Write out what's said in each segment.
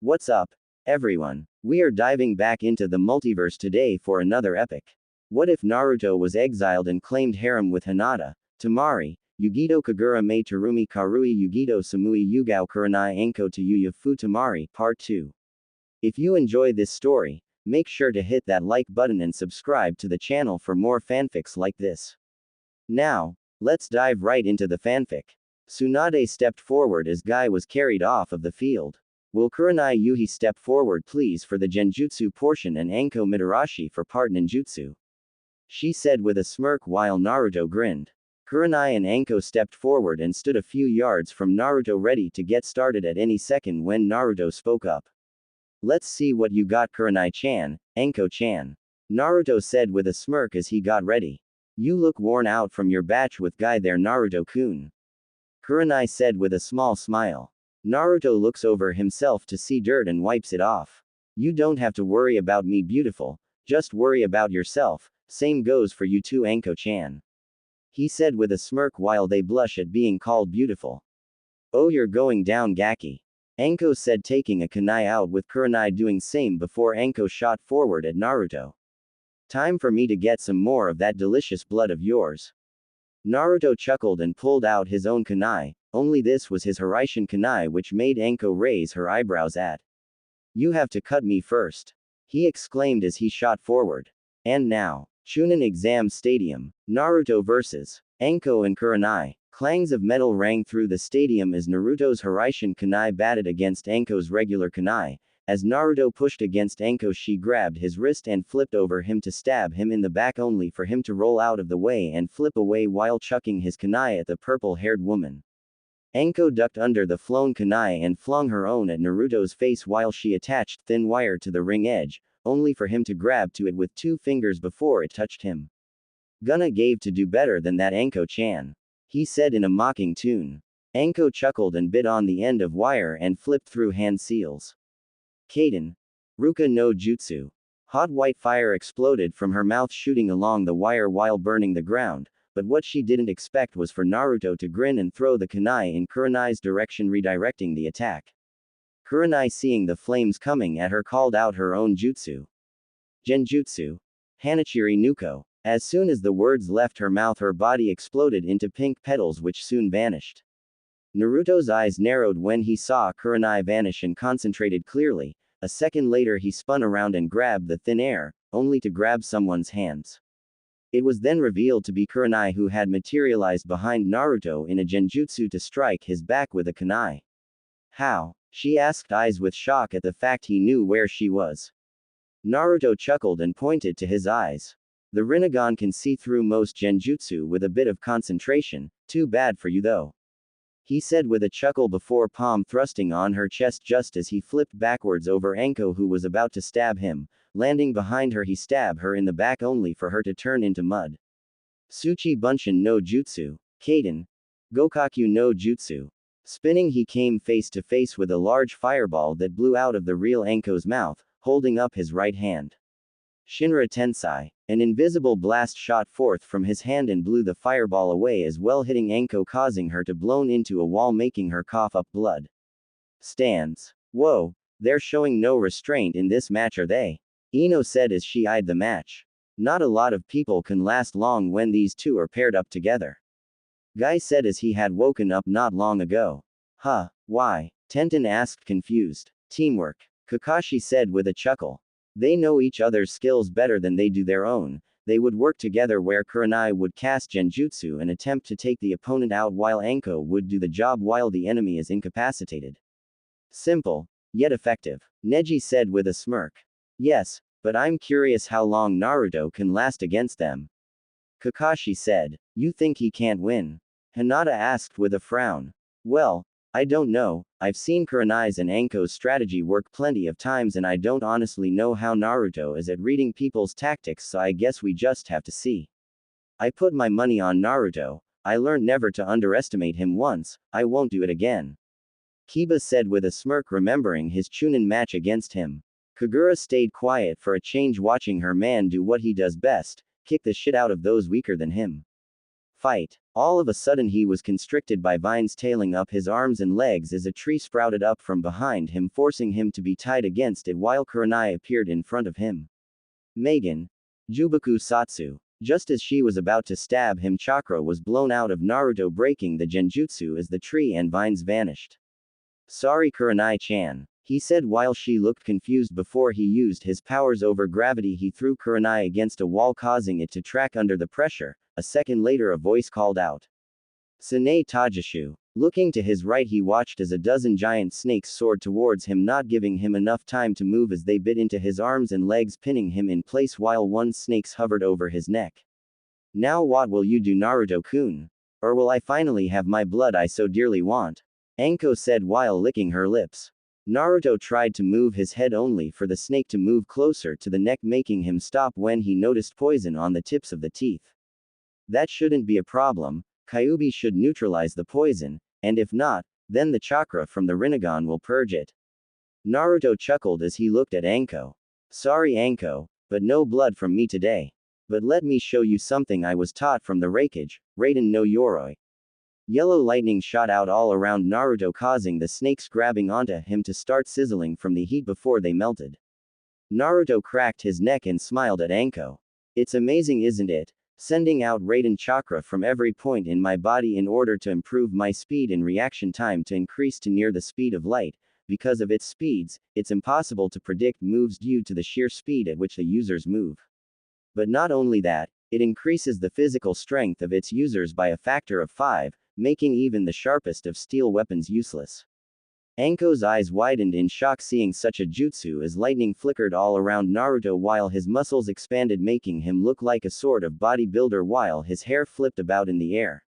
What's up, everyone? We are diving back into the multiverse today for another epic. What if Naruto was exiled and claimed harem with Hinata, Temari, Yugito Kagura Mai Terumi Karui Yugito Samui Yugao Kuranai Anko Tayuya Fu Temari Part 2. If you enjoy this story, make sure to hit that like button and subscribe to the channel for more fanfics like this. Now, let's dive right into the fanfic. Tsunade stepped forward as Guy was carried off of the field. Will Kuranai Yuhi step forward please for the Genjutsu portion and Anko Mitarashi for part Ninjutsu? She said with a smirk while Naruto grinned. Kuranai and Anko stepped forward and stood a few yards from Naruto ready to get started at any second when Naruto spoke up. Let's see what you got Kuranai-chan, Anko-chan. Naruto said with a smirk as he got ready. You look worn out from your batch with Guy there Naruto-kun. Kuranai said with a small smile. Naruto looks over himself to see dirt and wipes it off. You don't have to worry about me beautiful, just worry about yourself, same goes for you too Anko-chan. He said with a smirk while they blush at being called beautiful. Oh you're going down Gaki. Anko said taking a kunai out with Kuranai doing same before Anko shot forward at Naruto. Time for me to get some more of that delicious blood of yours. Naruto chuckled and pulled out his own kunai, only this was his Hiraishin kunai which made Anko raise her eyebrows at. You have to cut me first. He exclaimed as he shot forward. And now, Chunin Exam Stadium, Naruto vs. Anko and Kuranai. Clangs of metal rang through the stadium as Naruto's Hiraishin kunai batted against Anko's regular kunai. As Naruto pushed against Anko she grabbed his wrist and flipped over him to stab him in the back only for him to roll out of the way and flip away while chucking his kunai at the purple-haired woman. Anko ducked under the flown kunai and flung her own at Naruto's face while she attached thin wire to the ring edge, only for him to grab to it with 2 fingers before it touched him. Gonna gave to do better than that Anko-chan. He said in a mocking tune. Anko chuckled and bit on the end of wire and flipped through hand seals. Kaden. Ruka no Jutsu. Hot white fire exploded from her mouth shooting along the wire while burning the ground, but what she didn't expect was for Naruto to grin and throw the kunai in Kuranai's direction redirecting the attack. Kuranai seeing the flames coming at her called out her own jutsu. Genjutsu. Hanachiri Nuko. As soon as the words left her mouth her body exploded into pink petals which soon vanished. Naruto's eyes narrowed when he saw Kuranai vanish and concentrated clearly. A second later he spun around and grabbed the thin air, only to grab someone's hands. It was then revealed to be Kuranai who had materialized behind Naruto in a genjutsu to strike his back with a kunai. How? She asked eyes with shock at the fact he knew where she was. Naruto chuckled and pointed to his eyes. The Rinnegan can see through most genjutsu with a bit of concentration, too bad for you though. He said with a chuckle before palm thrusting on her chest just as he flipped backwards over Anko who was about to stab him. Landing behind her he stabbed her in the back only for her to turn into mud. Tsuchi Bunshin no Jutsu. Kaden. Gokaku no Jutsu. Spinning he came face to face with a large fireball that blew out of the real Anko's mouth, holding up his right hand. Shinra Tensai. An invisible blast shot forth from his hand and blew the fireball away as well hitting Anko causing her to blown into a wall making her cough up blood. Stands. Whoa, they're showing no restraint in this match are they? Ino said as she eyed the match. Not a lot of people can last long when these two are paired up together. Guy said as he had woken up not long ago. Huh, why? Tenten asked confused. Teamwork. Kakashi said with a chuckle. They know each other's skills better than they do their own. They would work together where Kuranai would cast genjutsu and attempt to take the opponent out while Anko would do the job while the enemy is incapacitated. Simple, yet effective. Neji said with a smirk. Yes, but I'm curious how long Naruto can last against them. Kakashi said. You think he can't win? Hinata asked with a frown. Well, I don't know, I've seen Kuranai's and Anko's strategy work plenty of times and I don't honestly know how Naruto is at reading people's tactics so I guess we just have to see. I put my money on Naruto, I learned never to underestimate him once, I won't do it again. Kiba said with a smirk remembering his Chunin match against him. Kagura stayed quiet for a change watching her man do what he does best, kick the shit out of those weaker than him. Fight. All of a sudden he was constricted by vines tailing up his arms and legs as a tree sprouted up from behind him, forcing him to be tied against it while Kurenai appeared in front of him. Megan. Jubaku Satsu. Just as she was about to stab him, chakra was blown out of Naruto, breaking the genjutsu as the tree and vines vanished. Sorry Kurenai-chan, he said while she looked confused. Before he used his powers over gravity, he threw Kurenai against a wall, causing it to track under the pressure. A second later a voice called out, Sune Tajishu. Looking to his right, he watched as a dozen giant snakes soared towards him, not giving him enough time to move as they bit into his arms and legs, pinning him in place while one snake hovered over his neck. Now what will you do, Naruto-kun? Or will I finally have my blood I so dearly want? Anko said while licking her lips. Naruto tried to move his head only for the snake to move closer to the neck, making him stop when he noticed poison on the tips of the teeth. That shouldn't be a problem. Kyuubi should neutralize the poison, and if not, then the chakra from the Rinnegan will purge it. Naruto chuckled as he looked at Anko. Sorry Anko, but no blood from me today. But let me show you something I was taught from the Raikage, Raiden no Yoroi. Yellow lightning shot out all around Naruto, causing the snakes grabbing onto him to start sizzling from the heat before they melted. Naruto cracked his neck and smiled at Anko. It's amazing, isn't it? Sending out Raiden chakra from every point in my body in order to improve my speed and reaction time to increase to near the speed of light. Because of its speeds, it's impossible to predict moves due to the sheer speed at which the users move. But not only that, it increases the physical strength of its users by a factor of 5, making even the sharpest of steel weapons useless. Anko's eyes widened in shock seeing such a jutsu as lightning flickered all around Naruto while his muscles expanded, making him look like a sort of bodybuilder while his hair flipped about in the air.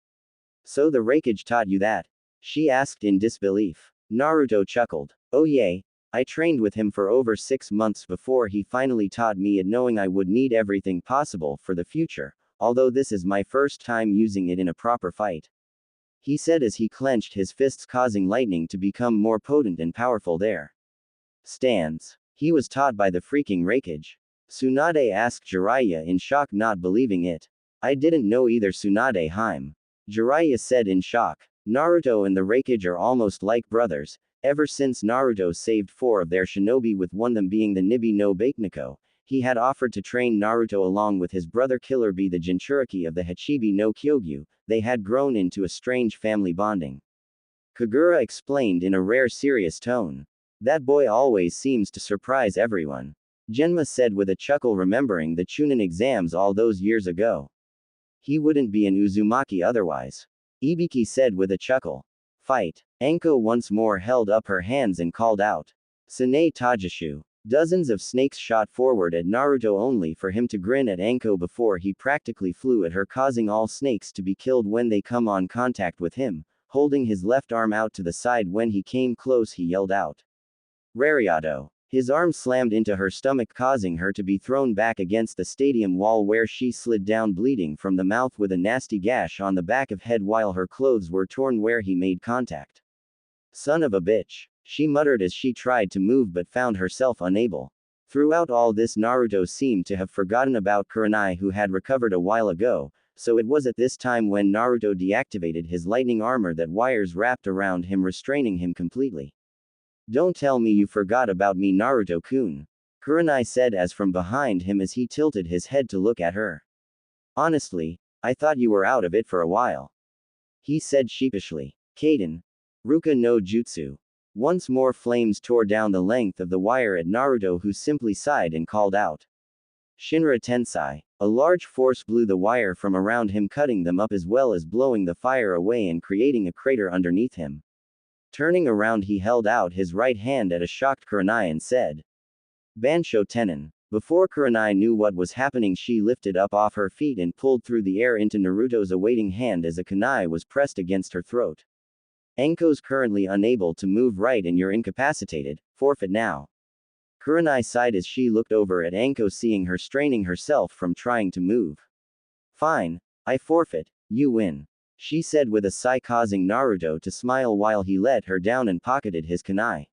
So the Raikage taught you that? She asked in disbelief. Naruto chuckled. Oh yay, I trained with him for over 6 months before he finally taught me it, knowing I would need everything possible for the future, although this is my first time using it in a proper fight. He said as he clenched his fists, causing lightning to become more potent and powerful there. Stands. He was taught by the freaking Raikage. Tsunade asked Jiraiya in shock, not believing it. I didn't know either, Tsunade Haim. Jiraiya said in shock. Naruto and the Raikage are almost like brothers. Ever since Naruto saved 4 of their shinobi, with one of them being the Nibi no Bakeneko, he had offered to train Naruto along with his brother Killer Bee, the Jinchuriki of the Hachibi no Kyogyu. They had grown into a strange family bonding. Kagura explained in a rare serious tone. That boy always seems to surprise everyone. Genma said with a chuckle, remembering the Chunin exams all those years ago. He wouldn't be an Uzumaki otherwise. Ibiki said with a chuckle. Fight. Anko once more held up her hands and called out. Sune Tajishu. Dozens of snakes shot forward at Naruto only for him to grin at Anko before he practically flew at her, causing all snakes to be killed when they come on contact with him. Holding his left arm out to the side when he came close, he yelled out. Rariato. His arm slammed into her stomach, causing her to be thrown back against the stadium wall, where she slid down bleeding from the mouth with a nasty gash on the back of head while her clothes were torn where he made contact. Son of a bitch. She muttered as she tried to move but found herself unable. Throughout all this, Naruto seemed to have forgotten about Kurenai, who had recovered a while ago, so it was at this time when Naruto deactivated his lightning armor that wires wrapped around him, restraining him completely. Don't tell me you forgot about me, Naruto-kun. Kurenai said as from behind him as he tilted his head to look at her. Honestly, I thought you were out of it for a while. He said sheepishly. Kaden. Ruka no Jutsu. Once more flames tore down the length of the wire at Naruto, who simply sighed and called out. Shinra Tensai. A large force blew the wire from around him, cutting them up as well as blowing the fire away and creating a crater underneath him. Turning around, he held out his right hand at a shocked Kurenai and said. Bansho Tenon. Before Kurenai knew what was happening, she lifted up off her feet and pulled through the air into Naruto's awaiting hand as a kunai was pressed against her throat. Anko's currently unable to move right and you're incapacitated, forfeit now. Kurenai sighed as she looked over at Anko, seeing her straining herself from trying to move. Fine, I forfeit, you win. She said with a sigh, causing Naruto to smile while he let her down and pocketed his kunai.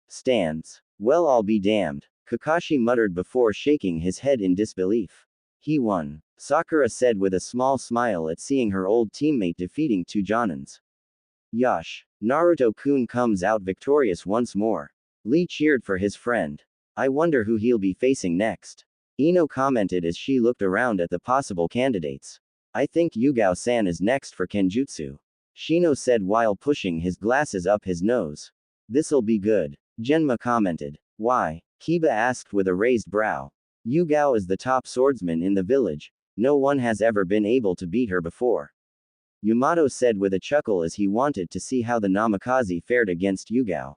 Stands. Well, I'll be damned. Kakashi muttered before shaking his head in disbelief. He won. Sakura said with a small smile at seeing her old teammate defeating two Jonins. Yosh. Naruto-kun comes out victorious once more. Lee cheered for his friend. I wonder who he'll be facing next. Ino commented as she looked around at the possible candidates. I think Yugao-san is next for Kenjutsu. Shino said while pushing his glasses up his nose. This'll be good. Genma commented. Why? Kiba asked with a raised brow. Yugao is the top swordsman in the village. No one has ever been able to beat her before. Yamato said with a chuckle as he wanted to see how the Namikaze fared against Yugao.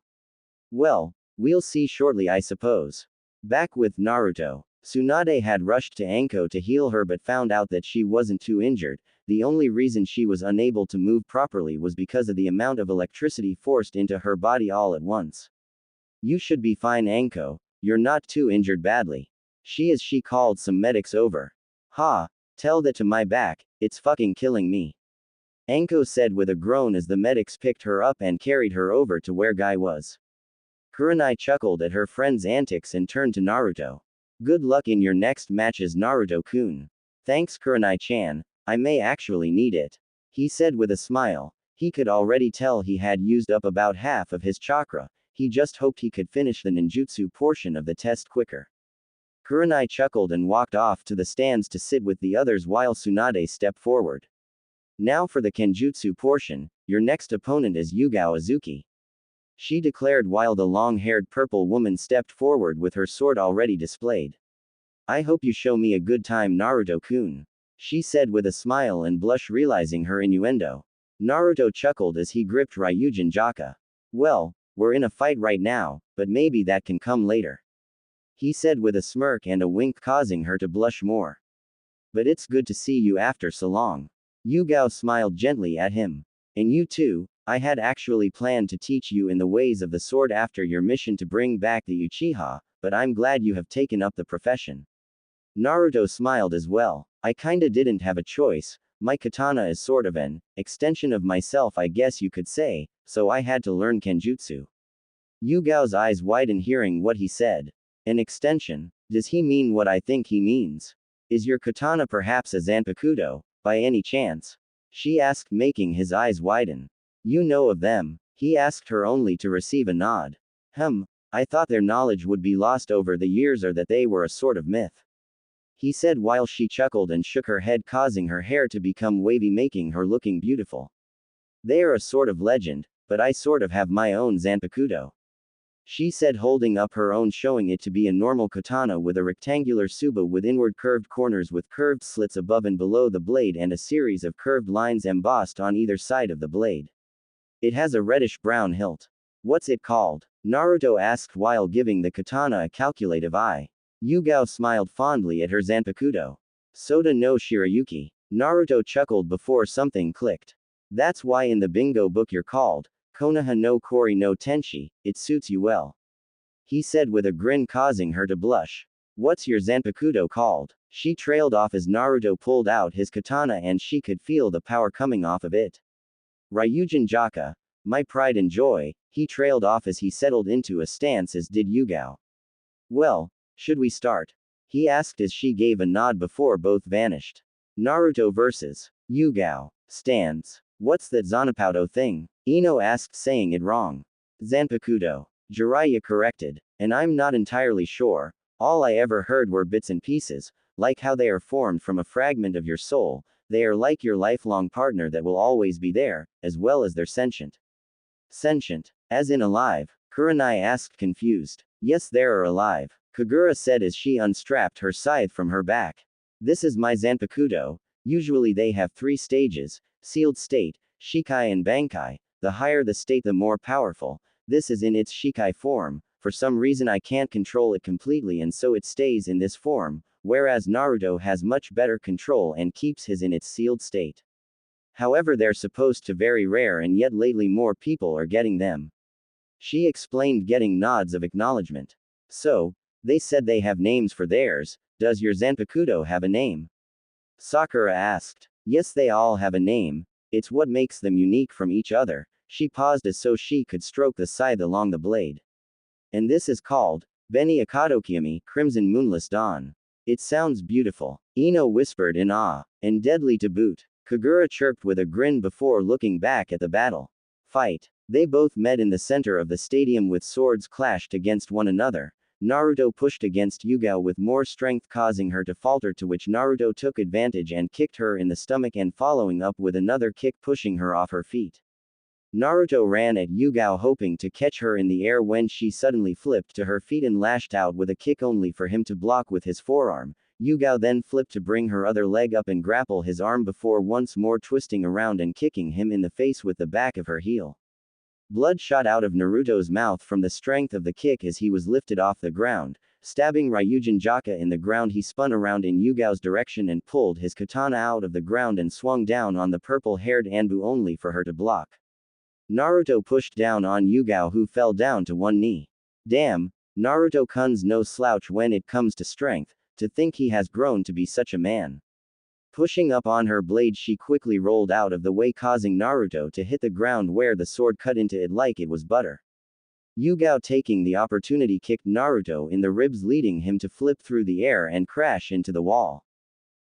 Well, we'll see shortly, I suppose. Back with Naruto. Tsunade had rushed to Anko to heal her but found out that she wasn't too injured. The only reason she was unable to move properly was because of the amount of electricity forced into her body all at once. You should be fine, Anko. You're not too injured badly. She called some medics over. Ha, tell that to my back, it's fucking killing me. Anko said with a groan as the medics picked her up and carried her over to where Guy was. Kurenai chuckled at her friend's antics and turned to Naruto. Good luck in your next matches, Naruto-kun. Thanks, Kurenai-chan, I may actually need it. He said with a smile. He could already tell he had used up about half of his chakra. He just hoped he could finish the ninjutsu portion of the test quicker. Kurenai chuckled and walked off to the stands to sit with the others while Tsunade stepped forward. Now for the Kenjutsu portion, your next opponent is Yugao Azuki. She declared while the long-haired purple woman stepped forward with her sword already displayed. I hope you show me a good time, Naruto-kun. She said with a smile and blush realizing her innuendo. Naruto chuckled as he gripped Ryujin Jaka. Well, we're in a fight right now, but maybe that can come later. He said with a smirk and a wink causing her to blush more. But it's good to see you after so long. Yugao smiled gently at him. And you too, I had actually planned to teach you in the ways of the sword after your mission to bring back the Uchiha, but I'm glad you have taken up the profession. Naruto smiled as well. I kinda didn't have a choice, my katana is sort of an extension of myself, I guess you could say, so I had to learn Kenjutsu. Yugao's eyes widened hearing what he said. An extension? Does he mean what I think he means? Is your katana perhaps a Zanpakuto, by any chance? She asked, making his eyes widen. You know of them? He asked her only to receive a nod. I thought their knowledge would be lost over the years or that they were a sort of myth. He said while she chuckled and shook her head causing her hair to become wavy making her looking beautiful. They are a sort of legend, but I sort of have my own Zanpakuto. She said holding up her own showing it to be a normal katana with a rectangular tsuba with inward curved corners with curved slits above and below the blade and a series of curved lines embossed on either side of the blade. It has a reddish-brown hilt. What's it called? Naruto asked while giving the katana a calculative eye. Yugao smiled fondly at her Zanpakuto. Soda no Shirayuki. Naruto chuckled before something clicked. That's why in the bingo book you're called Konoha no Kori no Tenshi, it suits you well. He said with a grin causing her to blush. What's your Zanpakuto called? She trailed off as Naruto pulled out his katana and she could feel the power coming off of it. Ryujin Jaka, my pride and joy, he trailed off as he settled into a stance as did Yugao. Well, should we start? He asked as she gave a nod before both vanished. Naruto vs. Yugao. Stands. What's that Zanpakuto thing? Ino asked saying it wrong. Zanpakuto. Jiraiya corrected. And I'm not entirely sure, all I ever heard were bits and pieces, like how they are formed from a fragment of your soul, they are like your lifelong partner that will always be there, as well as they're sentient. Sentient? As in alive? Kurenai asked confused. Yes, they are alive, Kagura said as she unstrapped her scythe from her back. This is my Zanpakuto. Usually they have 3 stages, sealed state, Shikai and Bankai, the higher the state the more powerful. This is in its Shikai form, for some reason I can't control it completely and so it stays in this form, whereas Naruto has much better control and keeps his in its sealed state. However, they're supposed to very rare and yet lately more people are getting them. She explained getting nods of acknowledgement. So, they said they have names for theirs, does your Zanpakuto have a name? Sakura asked. Yes, they all have a name, it's what makes them unique from each other. She paused as so she could stroke the scythe along the blade. And this is called Beni Akadokiami, Crimson Moonless Dawn. It sounds beautiful. Ino whispered in awe. And deadly to boot. Kagura chirped with a grin before looking back at the battle. Fight. They both met in the center of the stadium with swords clashed against one another. Naruto pushed against Yugao with more strength causing her to falter, to which Naruto took advantage and kicked her in the stomach and following up with another kick pushing her off her feet. Naruto ran at Yugao hoping to catch her in the air when she suddenly flipped to her feet and lashed out with a kick only for him to block with his forearm. Yugao then flipped to bring her other leg up and grapple his arm before once more twisting around and kicking him in the face with the back of her heel. Blood shot out of Naruto's mouth from the strength of the kick as he was lifted off the ground. Stabbing Ryujin Jaka in the ground, he spun around in Yugao's direction and pulled his katana out of the ground and swung down on the purple-haired Anbu only for her to block. Naruto pushed down on Yugao, who fell down to one knee. Damn, Naruto-kun's no slouch when it comes to strength. To think he has grown to be such a man. Pushing up on her blade, she quickly rolled out of the way, causing Naruto to hit the ground where the sword cut into it like it was butter. Yugao, taking the opportunity, kicked Naruto in the ribs, leading him to flip through the air and crash into the wall.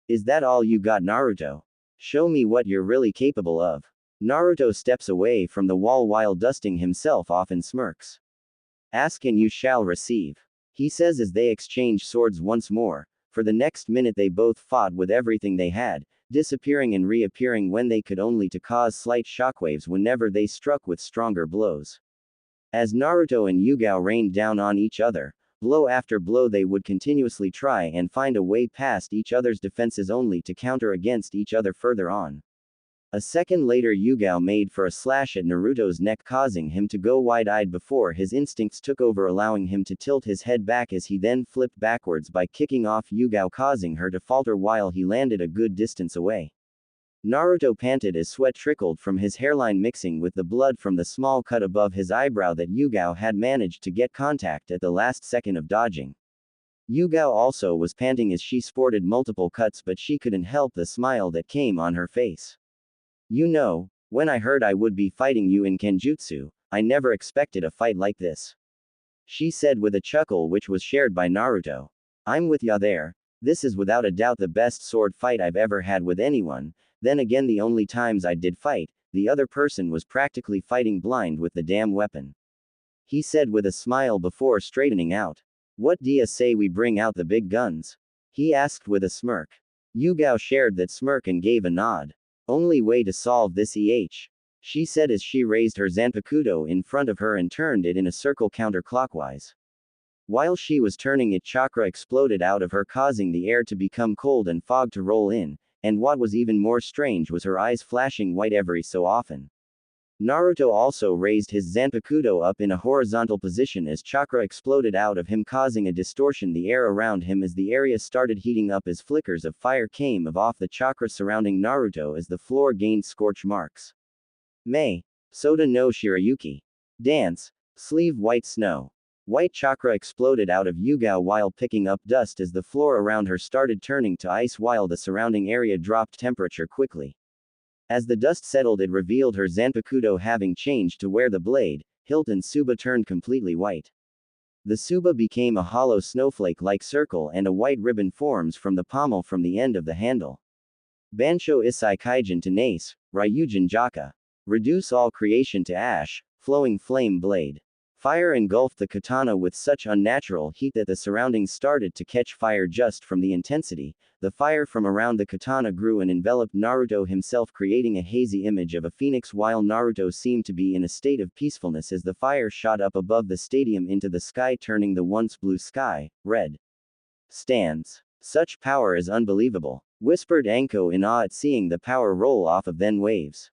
Is that all you got, Naruto? Show me what you're really capable of. Naruto steps away from the wall while dusting himself off and smirks. Ask and you shall receive, he says as they exchange swords once more. For the next minute they both fought with everything they had, disappearing and reappearing when they could, only to cause slight shockwaves whenever they struck with stronger blows. As Naruto and Yugao rained down on each other, blow after blow, they would continuously try and find a way past each other's defenses only to counter against each other further on. A second later, Yugao made for a slash at Naruto's neck, causing him to go wide-eyed before his instincts took over, allowing him to tilt his head back as he then flipped backwards by kicking off Yugao, causing her to falter while he landed a good distance away. Naruto panted as sweat trickled from his hairline, mixing with the blood from the small cut above his eyebrow that Yugao had managed to get contact at the last second of dodging. Yugao also was panting as she sported multiple cuts, but she couldn't help the smile that came on her face. You know, when I heard I would be fighting you in Kenjutsu, I never expected a fight like this, she said with a chuckle which was shared by Naruto. I'm with ya there. This is without a doubt the best sword fight I've ever had with anyone. Then again, the only times I did fight, the other person was practically fighting blind with the damn weapon, he said with a smile before straightening out. What do ya say we bring out the big guns? He asked with a smirk. Yugao shared that smirk and gave a nod. Only way to solve this, she said as she raised her Zanpakuto in front of her and turned it in a circle counterclockwise. While she was turning it, chakra exploded out of her, causing the air to become cold and fog to roll in, and what was even more strange was her eyes flashing white every so often. Naruto also raised his Zanpakuto up in a horizontal position as chakra exploded out of him, causing a distortion the air around him as the area started heating up as flickers of fire came off the chakra surrounding Naruto as the floor gained scorch marks. Mei. Soda no Shirayuki. Dance. Sleeve white snow. White chakra exploded out of Yugao while picking up dust as the floor around her started turning to ice while the surrounding area dropped temperature quickly. As the dust settled, it revealed her Zanpakuto having changed to where the blade, hilt and tsuba turned completely white. The tsuba became a hollow snowflake-like circle and a white ribbon forms from the pommel from the end of the handle. Bansho Isai Kaijin to Nace, Ryujin Jaka. Reduce all creation to ash, flowing flame blade. Fire engulfed the katana with such unnatural heat that the surroundings started to catch fire just from the intensity. The fire from around the katana grew and enveloped Naruto himself, creating a hazy image of a phoenix while Naruto seemed to be in a state of peacefulness as the fire shot up above the stadium into the sky, turning the once blue sky red. Stands. Such power is unbelievable, whispered Anko in awe at seeing the power roll off of then waves.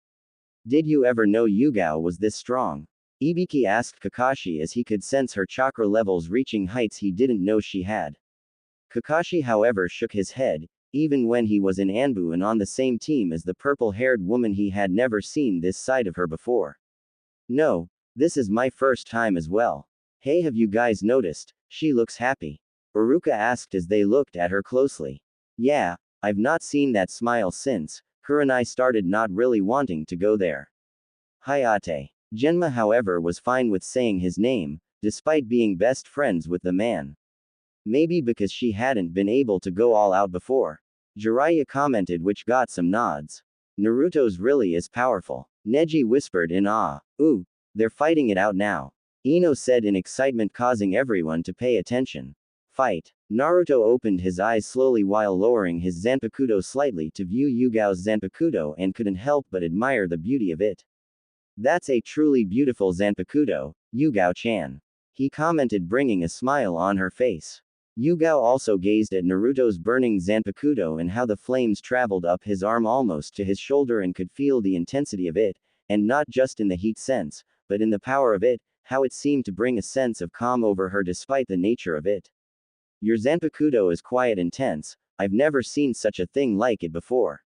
Did you ever know Yugao was this strong? Ibiki asked Kakashi as he could sense her chakra levels reaching heights he didn't know she had. Kakashi, however, shook his head. Even when he was in Anbu and on the same team as the purple-haired woman, he had never seen this side of her before. No, this is my first time as well. Hey, have you guys noticed? She looks happy. Uruka asked as they looked at her closely. Yeah, I've not seen that smile since Kurenai started not really wanting to go there. Hayate. Genma, however, was fine with saying his name, despite being best friends with the man. Maybe because she hadn't been able to go all out before. Jiraiya commented, which got some nods. Naruto's really is powerful. Neji whispered in awe. Ooh, they're fighting it out now. Ino said in excitement, causing everyone to pay attention. Fight. Naruto opened his eyes slowly while lowering his Zanpakuto slightly to view Yugao's Zanpakuto and couldn't help but admire the beauty of it. That's a truly beautiful Zanpakuto, Yugao-chan. He commented, bringing a smile on her face. Yugao also gazed at Naruto's burning Zanpakuto and how the flames traveled up his arm almost to his shoulder and could feel the intensity of it, and not just in the heat sense, but in the power of it, how it seemed to bring a sense of calm over her despite the nature of it. Your Zanpakuto is quiet intense, I've never seen such a thing like it before.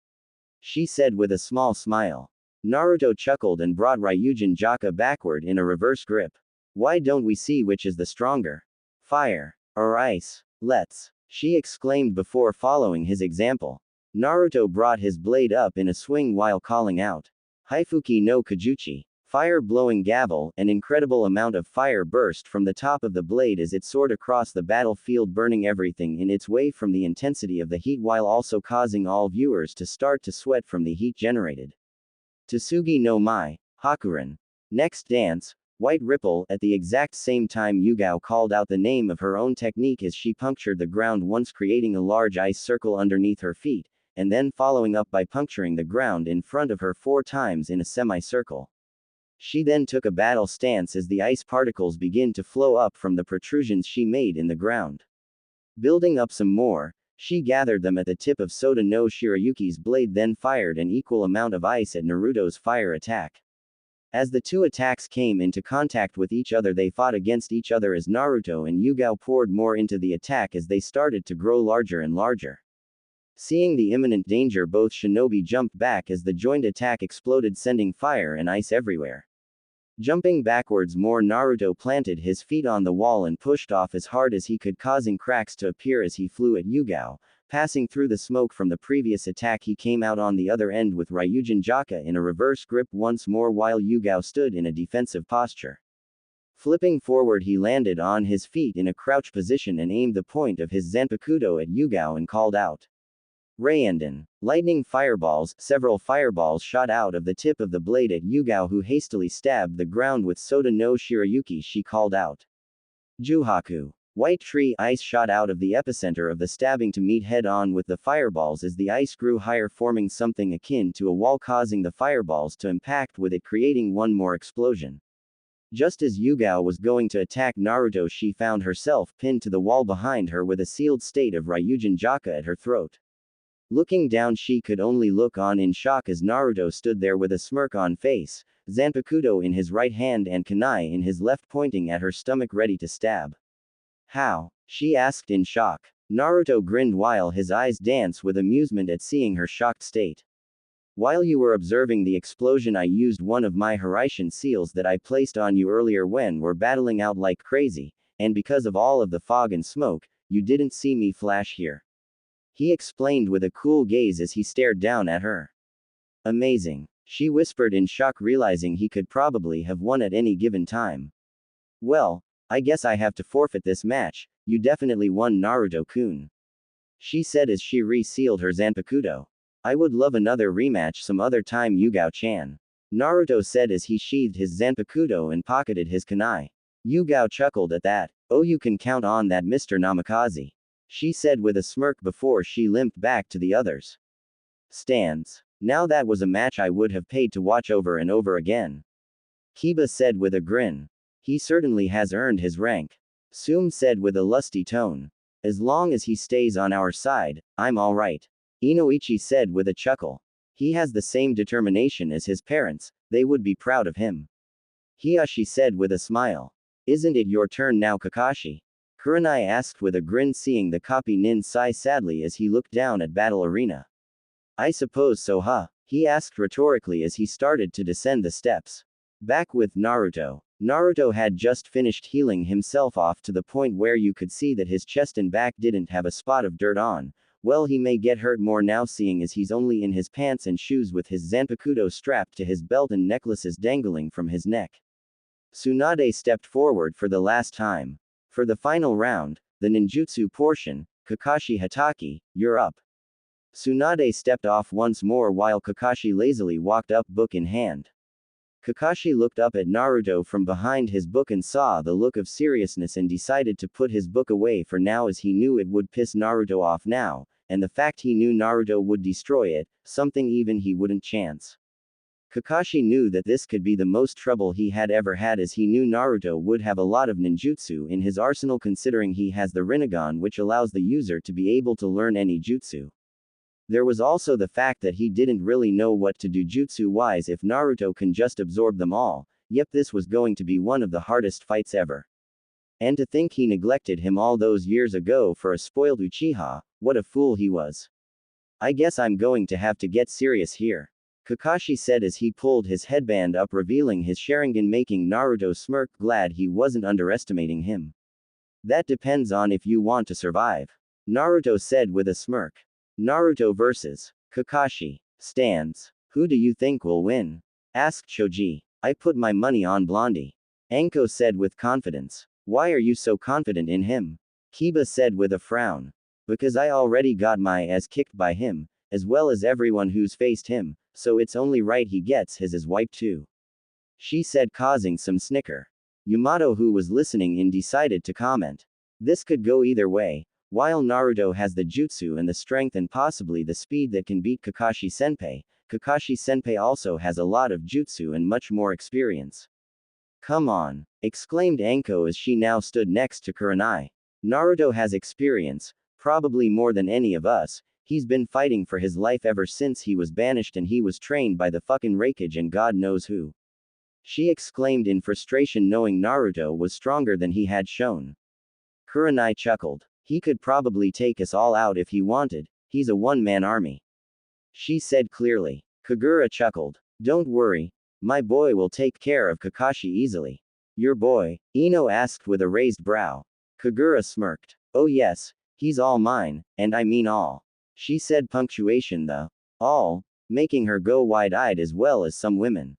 She said with a small smile. Naruto chuckled and brought Ryujin Jaka backward in a reverse grip. Why don't we see which is the stronger? Fire. Or ice? Let's. She exclaimed before following his example. Naruto brought his blade up in a swing while calling out. Haifuki no Kajuchi. Fire-blowing gavel, an incredible amount of fire burst from the top of the blade as it soared across the battlefield, burning everything in its way from the intensity of the heat while also causing all viewers to start to sweat from the heat generated. Tsugi no Mai, Hakuren. Next dance, White Ripple. At the exact same time, Yugao called out the name of her own technique as she punctured the ground once, creating a large ice circle underneath her feet, and then following up by puncturing the ground in front of her 4 times in a semicircle. She then took a battle stance as the ice particles began to flow up from the protrusions she made in the ground. Building up some more, she gathered them at the tip of Soda no Shirayuki's blade, then fired an equal amount of ice at Naruto's fire attack. As the two attacks came into contact with each other, they fought against each other as Naruto and Yugao poured more into the attack as they started to grow larger and larger. Seeing the imminent danger, both shinobi jumped back as the joint attack exploded, sending fire and ice everywhere. Jumping backwards more, Naruto planted his feet on the wall and pushed off as hard as he could, causing cracks to appear as he flew at Yugao. Passing through the smoke from the previous attack, he came out on the other end with Ryujin Jaka in a reverse grip once more while Yugao stood in a defensive posture. Flipping forward, he landed on his feet in a crouch position and aimed the point of his Zanpakuto at Yugao and called out. Raiden. Lightning fireballs. Several fireballs shot out of the tip of the blade at Yugao, who hastily stabbed the ground with Soda no Shirayuki. She called out. Juhaku. White tree ice shot out of the epicenter of the stabbing to meet head-on with the fireballs as the ice grew higher, forming something akin to a wall, causing the fireballs to impact with it, creating one more explosion. Just as Yugao was going to attack Naruto, she found herself pinned to the wall behind her with a sealed state of Ryujin Jaka at her throat. Looking down, she could only look on in shock as Naruto stood there with a smirk on face, Zanpakuto in his right hand and kunai in his left, pointing at her stomach ready to stab. How? She asked in shock. Naruto grinned while his eyes danced with amusement at seeing her shocked state. While you were observing the explosion, I used one of my Hiraishin seals that I placed on you earlier when we're battling out like crazy, and because of all of the fog and smoke, you didn't see me flash here. He explained with a cool gaze as he stared down at her. Amazing. She whispered in shock, realizing he could probably have won at any given time. Well, I guess I have to forfeit this match. You definitely won, Naruto-kun. She said as she re-sealed her Zanpakuto. I would love another rematch some other time, Yugao-chan. Naruto said as he sheathed his Zanpakuto and pocketed his kunai. Yugao chuckled at that. Oh, you can count on that, Mr. Namikaze. She said with a smirk before she limped back to the others. Stands. Now that was a match I would have paid to watch over and over again. Kiba said with a grin. He certainly has earned his rank. Sum said with a lusty tone. As long as he stays on our side, I'm alright. Inoichi said with a chuckle. He has the same determination as his parents, they would be proud of him. Hiyashi said with a smile. Isn't it your turn now, Kakashi? Kurenai asked with a grin, seeing the copy nin sigh sadly as he looked down at Battle Arena. I suppose so, huh? He asked rhetorically as he started to descend the steps. Back with Naruto. Naruto had just finished healing himself off to the point where you could see that his chest and back didn't have a spot of dirt on. Well, he may get hurt more now, seeing as he's only in his pants and shoes with his Zanpakuto strapped to his belt and necklaces dangling from his neck. Tsunade stepped forward for the last time. For the final round, the ninjutsu portion, Kakashi Hatake, you're up. Tsunade stepped off once more while Kakashi lazily walked up book in hand. Kakashi looked up at Naruto from behind his book and saw the look of seriousness and decided to put his book away for now as he knew it would piss Naruto off now, and the fact he knew Naruto would destroy it, something even he wouldn't chance. Kakashi knew that this could be the most trouble he had ever had as he knew Naruto would have a lot of ninjutsu in his arsenal considering he has the Rinnegan which allows the user to be able to learn any jutsu. There was also the fact that he didn't really know what to do jutsu-wise if Naruto can just absorb them all. Yep, this was going to be one of the hardest fights ever. And to think he neglected him all those years ago for a spoiled Uchiha, what a fool he was. I guess I'm going to have to get serious here, Kakashi said as he pulled his headband up revealing his Sharingan making Naruto smirk glad he wasn't underestimating him. That depends on if you want to survive, Naruto said with a smirk. Naruto vs. Kakashi. Stands. Who do you think will win? Asked Choji. I put my money on Blondie, Anko said with confidence. Why are you so confident in him? Kiba said with a frown. Because I already got my ass kicked by him, as well as everyone who's faced him, so it's only right he gets his ass wiped too, she said causing some snicker. Yamato who was listening in decided to comment. This could go either way. While Naruto has the jutsu and the strength and possibly the speed that can beat Kakashi Senpai also has a lot of jutsu and much more experience. Come on, exclaimed Anko as she now stood next to Kurenai. Naruto has experience, probably more than any of us. He's been fighting for his life ever since he was banished and he was trained by the fucking Raikage and God knows who, she exclaimed in frustration knowing Naruto was stronger than he had shown. Kurenai chuckled. He could probably take us all out if he wanted, he's a one-man army, she said clearly. Kagura chuckled. Don't worry, my boy will take care of Kakashi easily. Your boy? Ino asked with a raised brow. Kagura smirked. Oh yes, he's all mine, and I mean all, she said punctuation the all, making her go wide-eyed as well as some women.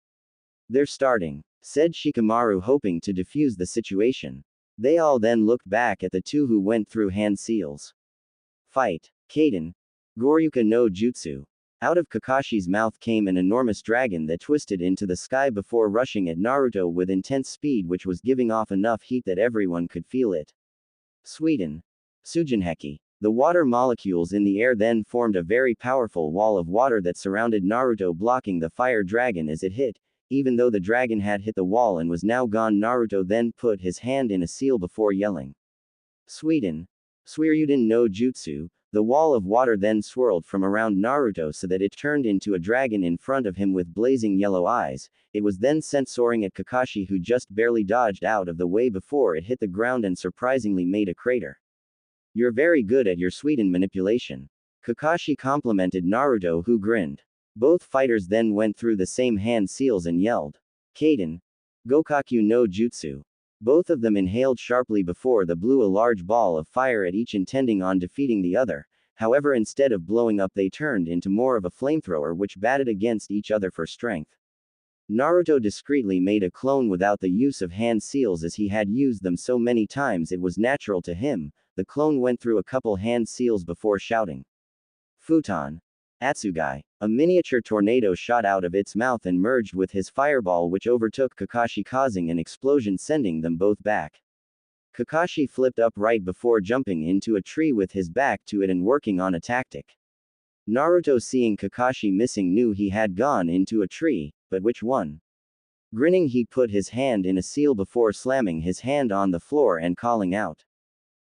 They're starting, said Shikamaru hoping to defuse the situation. They all then looked back at the two who went through hand seals. Fight. Kaden. Goryuka no Jutsu. Out of Kakashi's mouth came an enormous dragon that twisted into the sky before rushing at Naruto with intense speed which was giving off enough heat that everyone could feel it. Sweden. Sujinheki. The water molecules in the air then formed a very powerful wall of water that surrounded Naruto blocking the fire dragon as it hit. Even though the dragon had hit the wall and was now gone, Naruto then put his hand in a seal before yelling. Sweden. Suiryuden no Jutsu. The wall of water then swirled from around Naruto so that it turned into a dragon in front of him with blazing yellow eyes. It was then sent soaring at Kakashi who just barely dodged out of the way before it hit the ground and surprisingly made a crater. You're very good at your Sweden manipulation, Kakashi complimented Naruto who grinned. Both fighters then went through the same hand seals and yelled. Kaden. Gokaku no Jutsu. Both of them inhaled sharply before they blew a large ball of fire at each intending on defeating the other. However, instead of blowing up they turned into more of a flamethrower which batted against each other for strength. Naruto discreetly made a clone without the use of hand seals as he had used them so many times it was natural to him. The clone went through a couple hand seals before shouting. Futon. Atsugai. A miniature tornado shot out of its mouth and merged with his fireball which overtook Kakashi causing an explosion sending them both back. Kakashi flipped upright before jumping into a tree with his back to it and working on a tactic. Naruto seeing Kakashi missing knew he had gone into a tree, but which one? Grinning he put his hand in a seal before slamming his hand on the floor and calling out.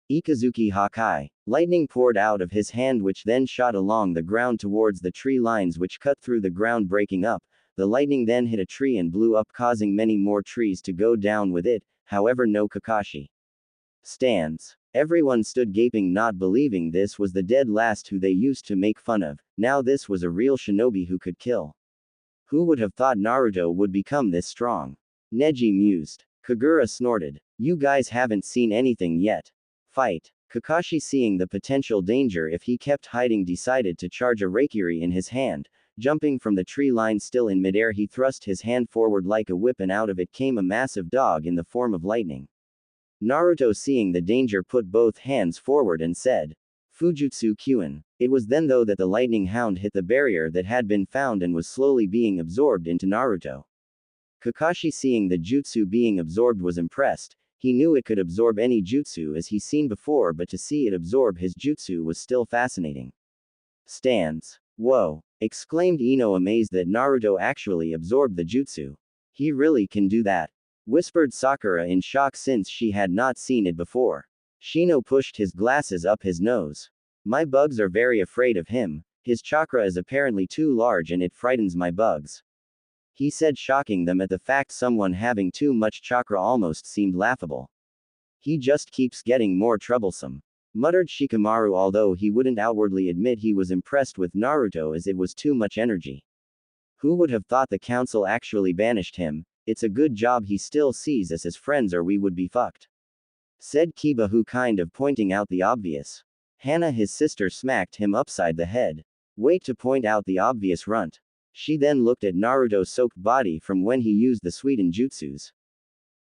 Ikazuki Hakai. Lightning poured out of his hand which then shot along the ground towards the tree lines which cut through the ground breaking up. The lightning then hit a tree and blew up causing many more trees to go down with it, however no Kakashi. Stands. Everyone stood gaping not believing this was the dead last who they used to make fun of, now this was a real shinobi who could kill. Who would have thought Naruto would become this strong? Neji mused. Kagura snorted. You guys haven't seen anything yet. Fight. Kakashi seeing the potential danger if he kept hiding decided to charge a Raikiri in his hand. Jumping from the tree line still in midair he thrust his hand forward like a whip and out of it came a massive dog in the form of lightning. Naruto seeing the danger put both hands forward and said. Fujutsu Kyuin. It was then though that the lightning hound hit the barrier that had been found and was slowly being absorbed into Naruto. Kakashi seeing the jutsu being absorbed was impressed. He knew it could absorb any jutsu as he seen before, but to see it absorb his jutsu was still fascinating. Stands. Whoa! Exclaimed Ino amazed that Naruto actually absorbed the jutsu. He really can do that. Whispered Sakura in shock since she had not seen it before. Shino pushed his glasses up his nose. My bugs are very afraid of him. His chakra is apparently too large and it frightens my bugs. He said, shocking them at the fact someone having too much chakra almost seemed laughable. He just keeps getting more troublesome. Muttered Shikamaru, although he wouldn't outwardly admit he was impressed with Naruto as it was too much energy. Who would have thought the council actually banished him? It's a good job he still sees us as friends or we would be fucked. Said Kiba, who kind of pointing out the obvious. Hana, his sister, smacked him upside the head. Wait to point out the obvious, runt. She then looked at Naruto's soaked body from when he used the sweetened jutsus.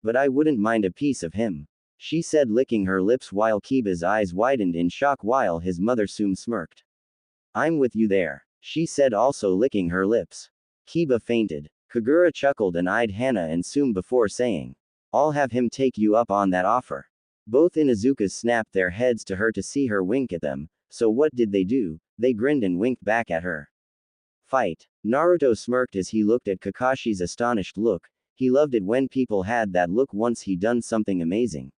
But I wouldn't mind a piece of him. She said, licking her lips while Kiba's eyes widened in shock while his mother Sum smirked. I'm with you there. She said, also licking her lips. Kiba fainted. Kagura chuckled and eyed Hana and Sum before saying, I'll have him take you up on that offer. Both Inuzukas snapped their heads to her to see her wink at them, so what did they do? They grinned and winked back at her. Fight. Naruto smirked as he looked at Kakashi's astonished look. He loved it when people had that look once he done something amazing.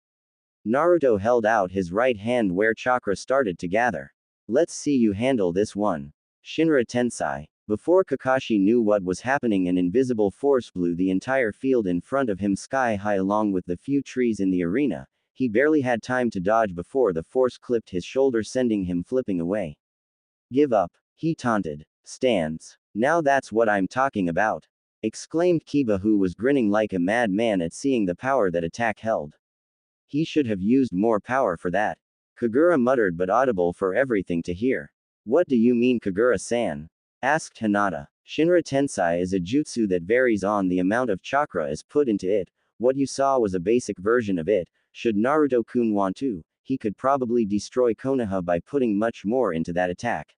Naruto held out his right hand where chakra started to gather. Let's see you handle this one. Shinra Tensei. Before Kakashi knew what was happening, an invisible force blew the entire field in front of him sky high along with the few trees in the arena. He barely had time to dodge before the force clipped his shoulder, sending him flipping away. Give up, he taunted. Stands. Now that's what I'm talking about. Exclaimed Kiba, who was grinning like a madman at seeing the power that attack held. He should have used more power for that. Kagura muttered, but audible for everything to hear. What do you mean, Kagura-san? Asked Hinata. Shinra Tensei is a jutsu that varies on the amount of chakra is put into it. What you saw was a basic version of it. Should Naruto-kun want to, he could probably destroy Konoha by putting much more into that attack.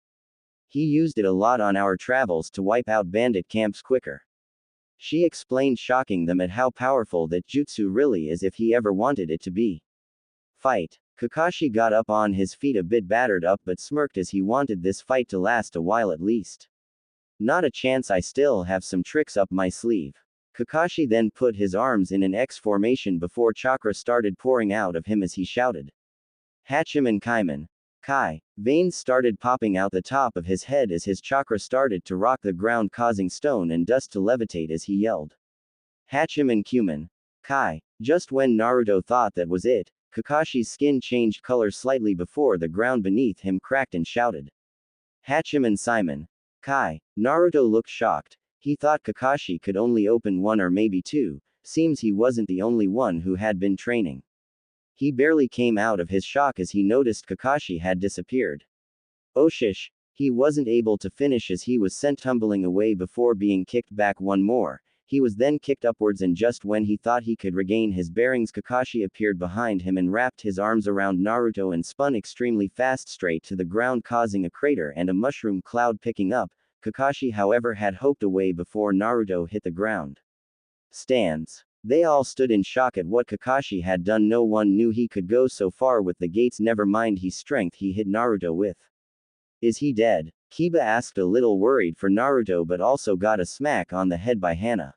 He used it a lot on our travels to wipe out bandit camps quicker. She explained, shocking them at how powerful that jutsu really is if he ever wanted it to be. Fight. Kakashi got up on his feet, a bit battered up, but smirked as he wanted this fight to last a while at least. Not a chance, I still have some tricks up my sleeve. Kakashi then put his arms in an X formation before chakra started pouring out of him as he shouted. Hachiman Kaiman. Kai. Veins started popping out the top of his head as his chakra started to rock the ground, causing stone and dust to levitate as he yelled. Hachiman Kuman. Kai. Just when Naruto thought that was it, Kakashi's skin changed color slightly before the ground beneath him cracked and shouted. Hachiman Simon. Kai. Naruto looked shocked. He thought Kakashi could only open one or maybe two. Seems he wasn't the only one who had been training. He barely came out of his shock as he noticed Kakashi had disappeared. Oh shish, he wasn't able to finish as he was sent tumbling away before being kicked back one more. He was then kicked upwards, and just when he thought he could regain his bearings, Kakashi appeared behind him and wrapped his arms around Naruto and spun extremely fast straight to the ground, causing a crater and a mushroom cloud picking up. Kakashi, however, had hoped away before Naruto hit the ground. Stands. They all stood in shock at what Kakashi had done. No one knew he could go so far with the gates, never mind his strength he hit Naruto with. Is he dead? Kiba asked, a little worried for Naruto, but also got a smack on the head by Hana.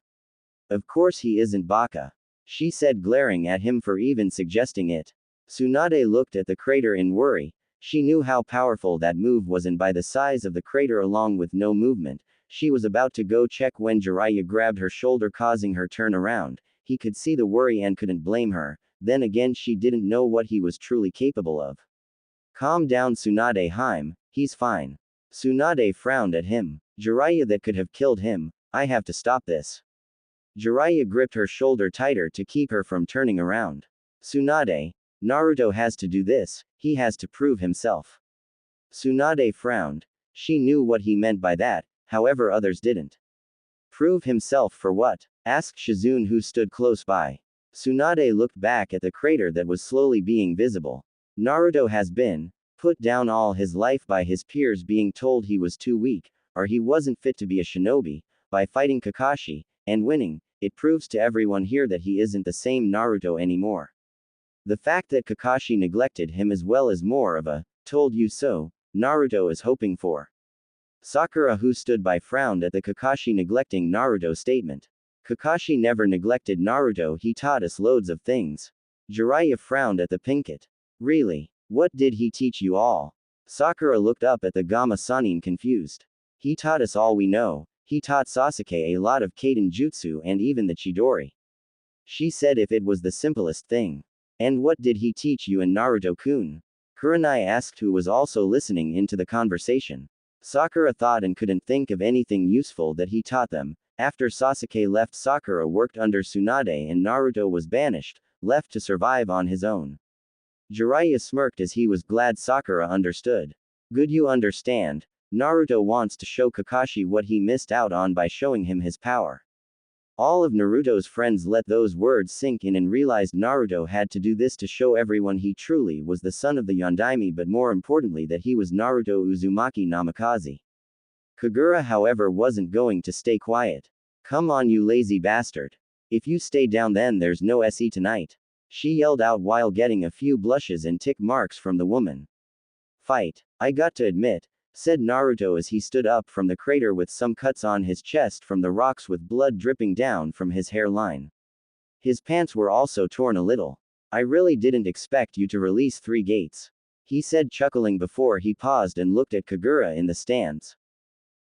Of course he isn't, Baka. She said, glaring at him for even suggesting it. Tsunade looked at the crater in worry. She knew how powerful that move was, and by the size of the crater along with no movement, she was about to go check when Jiraiya grabbed her shoulder, causing her turn around. He could see the worry and couldn't blame her. Then again, she didn't know what he was truly capable of. Calm down, Tsunade Haim, he's fine. Tsunade frowned at him. Jiraiya, that could have killed him. I have to stop this. Jiraiya gripped her shoulder tighter to keep her from turning around. Tsunade, Naruto has to do this, he has to prove himself. Tsunade frowned. She knew what he meant by that, however others didn't. Prove himself for what? Asked Shizune, who stood close by. Tsunade looked back at the crater that was slowly being visible. Naruto has been put down all his life by his peers being told he was too weak, or he wasn't fit to be a shinobi, by fighting Kakashi, and winning, it proves to everyone here that he isn't the same Naruto anymore. The fact that Kakashi neglected him as well is more of a, told you so, Naruto is hoping for. Sakura, who stood by, frowned at the Kakashi neglecting Naruto statement. Kakashi never neglected Naruto, he taught us loads of things. Jiraiya frowned at the Pinkett. Really? What did he teach you all? Sakura looked up at the Gama Sanin confused. He taught us all we know. He taught Sasuke a lot of Kaden Jutsu and even the Chidori. She said if it was the simplest thing. And what did he teach you and Naruto-kun? Kurenai asked, who was also listening into the conversation. Sakura thought and couldn't think of anything useful that he taught them. After Sasuke left, Sakura worked under Tsunade and Naruto was banished, left to survive on his own. Jiraiya smirked as he was glad Sakura understood. Good, you understand. Naruto wants to show Kakashi what he missed out on by showing him his power. All of Naruto's friends let those words sink in and realized Naruto had to do this to show everyone he truly was the son of the Yondaime, but more importantly that he was Naruto Uzumaki Namikaze. Kagura, however, wasn't going to stay quiet. Come on, you lazy bastard. If you stay down, then there's no SE tonight. She yelled out while getting a few blushes and tick marks from the woman. Fight. I got to admit, said Naruto as he stood up from the crater with some cuts on his chest from the rocks with blood dripping down from his hairline. His pants were also torn a little. I really didn't expect you to release 3 gates. He said, chuckling before he paused and looked at Kagura in the stands.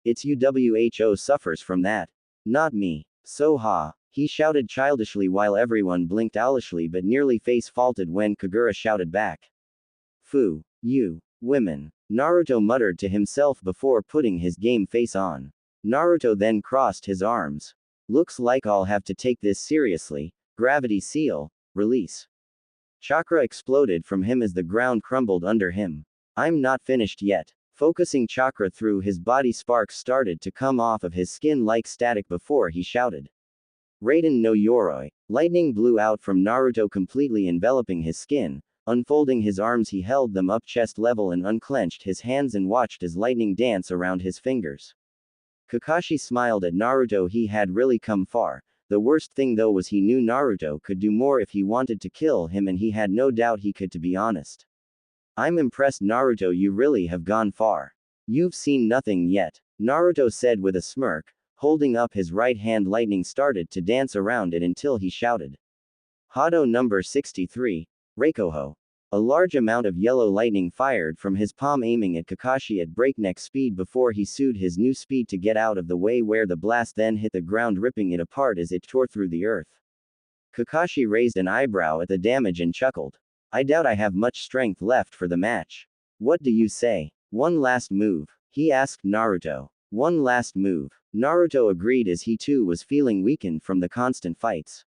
It's UWHO suffers from that. Not me. So ha. He shouted childishly while everyone blinked owlishly but nearly face faulted when Kagura shouted back. Fu. You. Women. Naruto muttered to himself before putting his game face on. Naruto then crossed his arms. Looks like I'll have to take this seriously. Gravity seal. Release. Chakra exploded from him as the ground crumbled under him. I'm not finished yet. Focusing chakra through his body, sparks started to come off of his skin like static before he shouted. Raiden no Yoroi. Lightning blew out from Naruto, completely enveloping his skin. Unfolding his arms, he held them up chest level and unclenched his hands and watched as lightning dance around his fingers. Kakashi smiled at Naruto. He had really come far. The worst thing though was he knew Naruto could do more if he wanted to kill him, and he had no doubt he could, to be honest. I'm impressed, Naruto, you really have gone far. You've seen nothing yet, Naruto said with a smirk. Holding up his right hand, lightning started to dance around it until he shouted. Hado number 63, Reikoho. A large amount of yellow lightning fired from his palm, aiming at Kakashi at breakneck speed before he sued his new speed to get out of the way, where the blast then hit the ground, ripping it apart as it tore through the earth. Kakashi raised an eyebrow at the damage and chuckled. I doubt I have much strength left for the match. What do you say? One last move? He asked Naruto. One last move. Naruto agreed as he too was feeling weakened from the constant fights.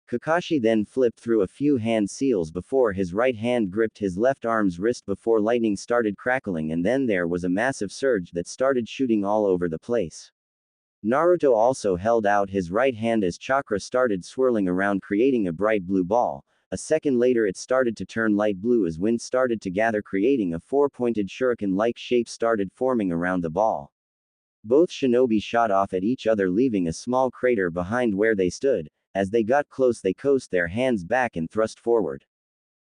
Kakashi then flipped through a few hand seals before his right hand gripped his left arm's wrist before lightning started crackling, and then there was a massive surge that started shooting all over the place. Naruto also held out his right hand as chakra started swirling around, creating a bright blue ball. A second later it started to turn light blue as wind started to gather, creating a 4-pointed shuriken-like shape started forming around the ball. Both shinobi shot off at each other, leaving a small crater behind where they stood. As they got close, they coasted their hands back and thrust forward.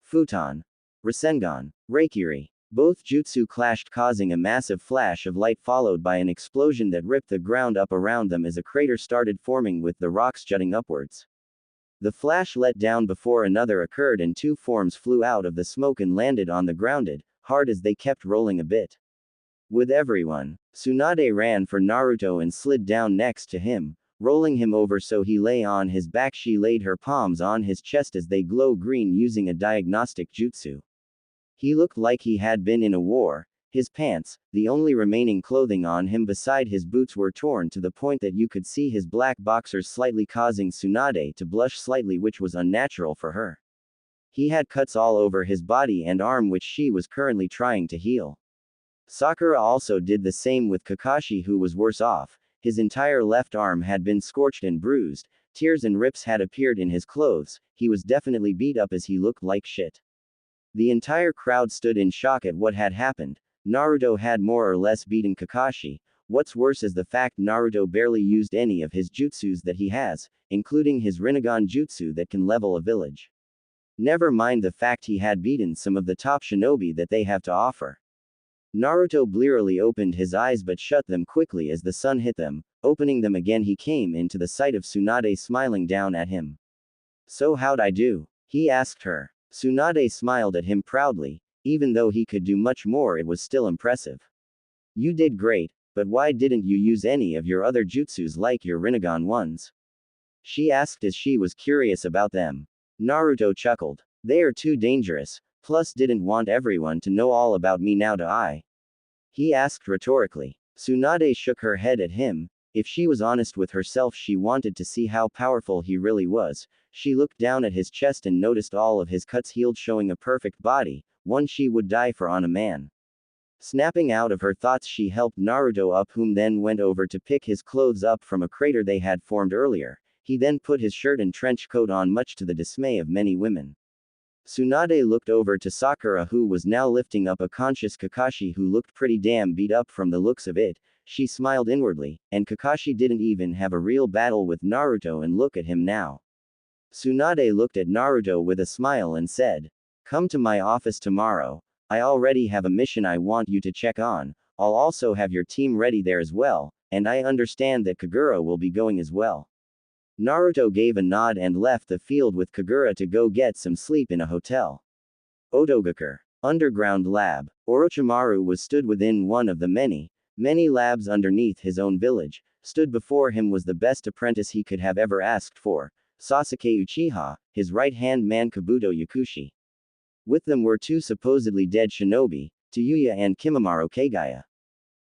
Futon. Rasengan. Reikiri. Both jutsu clashed, causing a massive flash of light followed by an explosion that ripped the ground up around them as a crater started forming with the rocks jutting upwards. The flash let down before another occurred and 2 forms flew out of the smoke and landed on the grounded, hard as they kept rolling a bit. With everyone, Tsunade ran for Naruto and slid down next to him, rolling him over so he lay on his back. She laid her palms on his chest as they glow green using a diagnostic jutsu. He looked like he had been in a war. His pants, the only remaining clothing on him beside his boots, were torn to the point that you could see his black boxers slightly, causing Tsunade to blush slightly, which was unnatural for her. He had cuts all over his body and arm which she was currently trying to heal. Sakura also did the same with Kakashi, who was worse off. His entire left arm had been scorched and bruised, tears and rips had appeared in his clothes. He was definitely beat up as he looked like shit. The entire crowd stood in shock at what had happened. Naruto had more or less beaten Kakashi. What's worse is the fact Naruto barely used any of his jutsus that he has, including his Rinnegan jutsu that can level a village. Never mind the fact he had beaten some of the top shinobi that they have to offer. Naruto blearily opened his eyes but shut them quickly as the sun hit them. Opening them again, he came into the sight of Tsunade smiling down at him. "So how'd I do?" he asked her. Tsunade smiled at him proudly. Even though he could do much more, it was still impressive. "You did great, but why didn't you use any of your other jutsus like your Rinnegan ones?" she asked as she was curious about them. Naruto chuckled. "They are too dangerous, plus didn't want everyone to know all about me now do I?" he asked rhetorically. Tsunade shook her head at him. If she was honest with herself, she wanted to see how powerful he really was. She looked down at his chest and noticed all of his cuts healed, showing a perfect body, one she would die for on a man. Snapping out of her thoughts, she helped Naruto up, whom then went over to pick his clothes up from a crater they had formed earlier. He then put his shirt and trench coat on, much to the dismay of many women. Tsunade looked over to Sakura, who was now lifting up a conscious Kakashi who looked pretty damn beat up from the looks of it. She smiled inwardly, and Kakashi didn't even have a real battle with Naruto, and look at him now. Tsunade looked at Naruto with a smile and said, "Come to my office tomorrow. I already have a mission I want you to check on. I'll also have your team ready there as well, and I understand that Kagura will be going as well." Naruto gave a nod and left the field with Kagura to go get some sleep in a hotel. Otogakure. Underground lab. Orochimaru was stood within one of the many labs underneath his own village. Stood before him was the best apprentice he could have ever asked for, Sasuke Uchiha, his right-hand man Kabuto Yakushi. With them were two supposedly dead shinobi, Tayuya and Kimimaro Kagaya.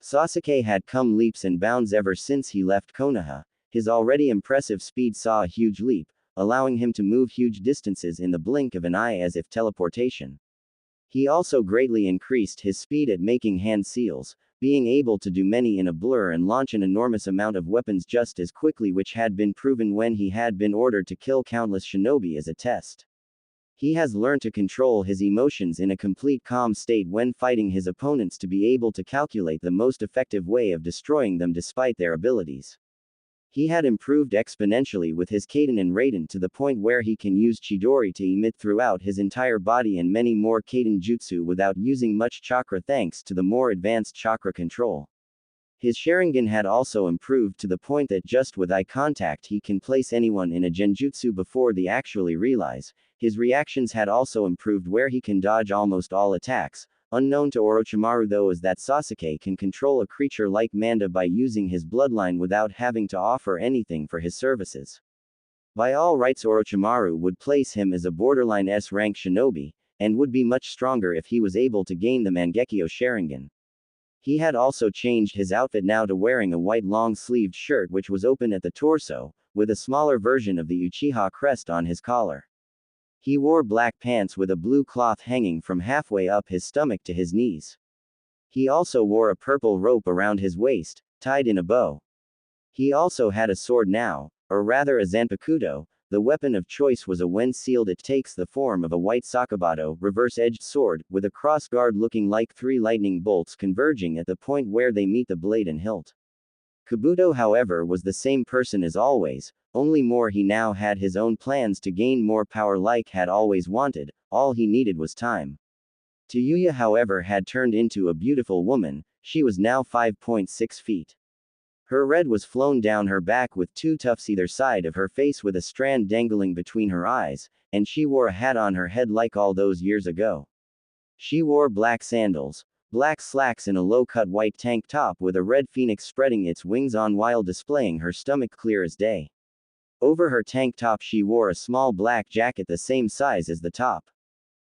Sasuke had come leaps and bounds ever since he left Konoha. His already impressive speed saw a huge leap, allowing him to move huge distances in the blink of an eye as if teleportation. He also greatly increased his speed at making hand seals, being able to do many in a blur and launch an enormous amount of weapons just as quickly, which had been proven when he had been ordered to kill countless shinobi as a test. He has learned to control his emotions in a complete calm state when fighting his opponents, to be able to calculate the most effective way of destroying them despite their abilities. He had improved exponentially with his Kaden and Raiden to the point where he can use Chidori to emit throughout his entire body and many more Kaden jutsu without using much chakra thanks to the more advanced chakra control. His Sharingan had also improved to the point that just with eye contact he can place anyone in a genjutsu before they actually realize. His reactions had also improved where he can dodge almost all attacks. Unknown to Orochimaru though is that Sasuke can control a creature like Manda by using his bloodline without having to offer anything for his services. By all rights, Orochimaru would place him as a borderline S-rank shinobi, and would be much stronger if he was able to gain the Mangekyo Sharingan. He had also changed his outfit now to wearing a white long-sleeved shirt which was open at the torso, with a smaller version of the Uchiha crest on his collar. He wore black pants with a blue cloth hanging from halfway up his stomach to his knees. He also wore a purple rope around his waist, tied in a bow. He also had a sword now, or rather a zanpakuto. The weapon of choice was a when sealed, it takes the form of a white sakabato, reverse-edged sword, with a cross-guard looking like three lightning bolts converging at the point where they meet the blade and hilt. Kabuto, however, was the same person as always, only more he now had his own plans to gain more power like had always wanted. All he needed was time. Tayuya, however, had turned into a beautiful woman. She was now 5.6 feet. Her red was flown down her back with two tufts either side of her face with a strand dangling between her eyes, and she wore a hat on her head like all those years ago. She wore black sandals, black slacks and a low-cut white tank top with a red phoenix spreading its wings on while displaying her stomach clear as day. Over her tank top she wore a small black jacket the same size as the top.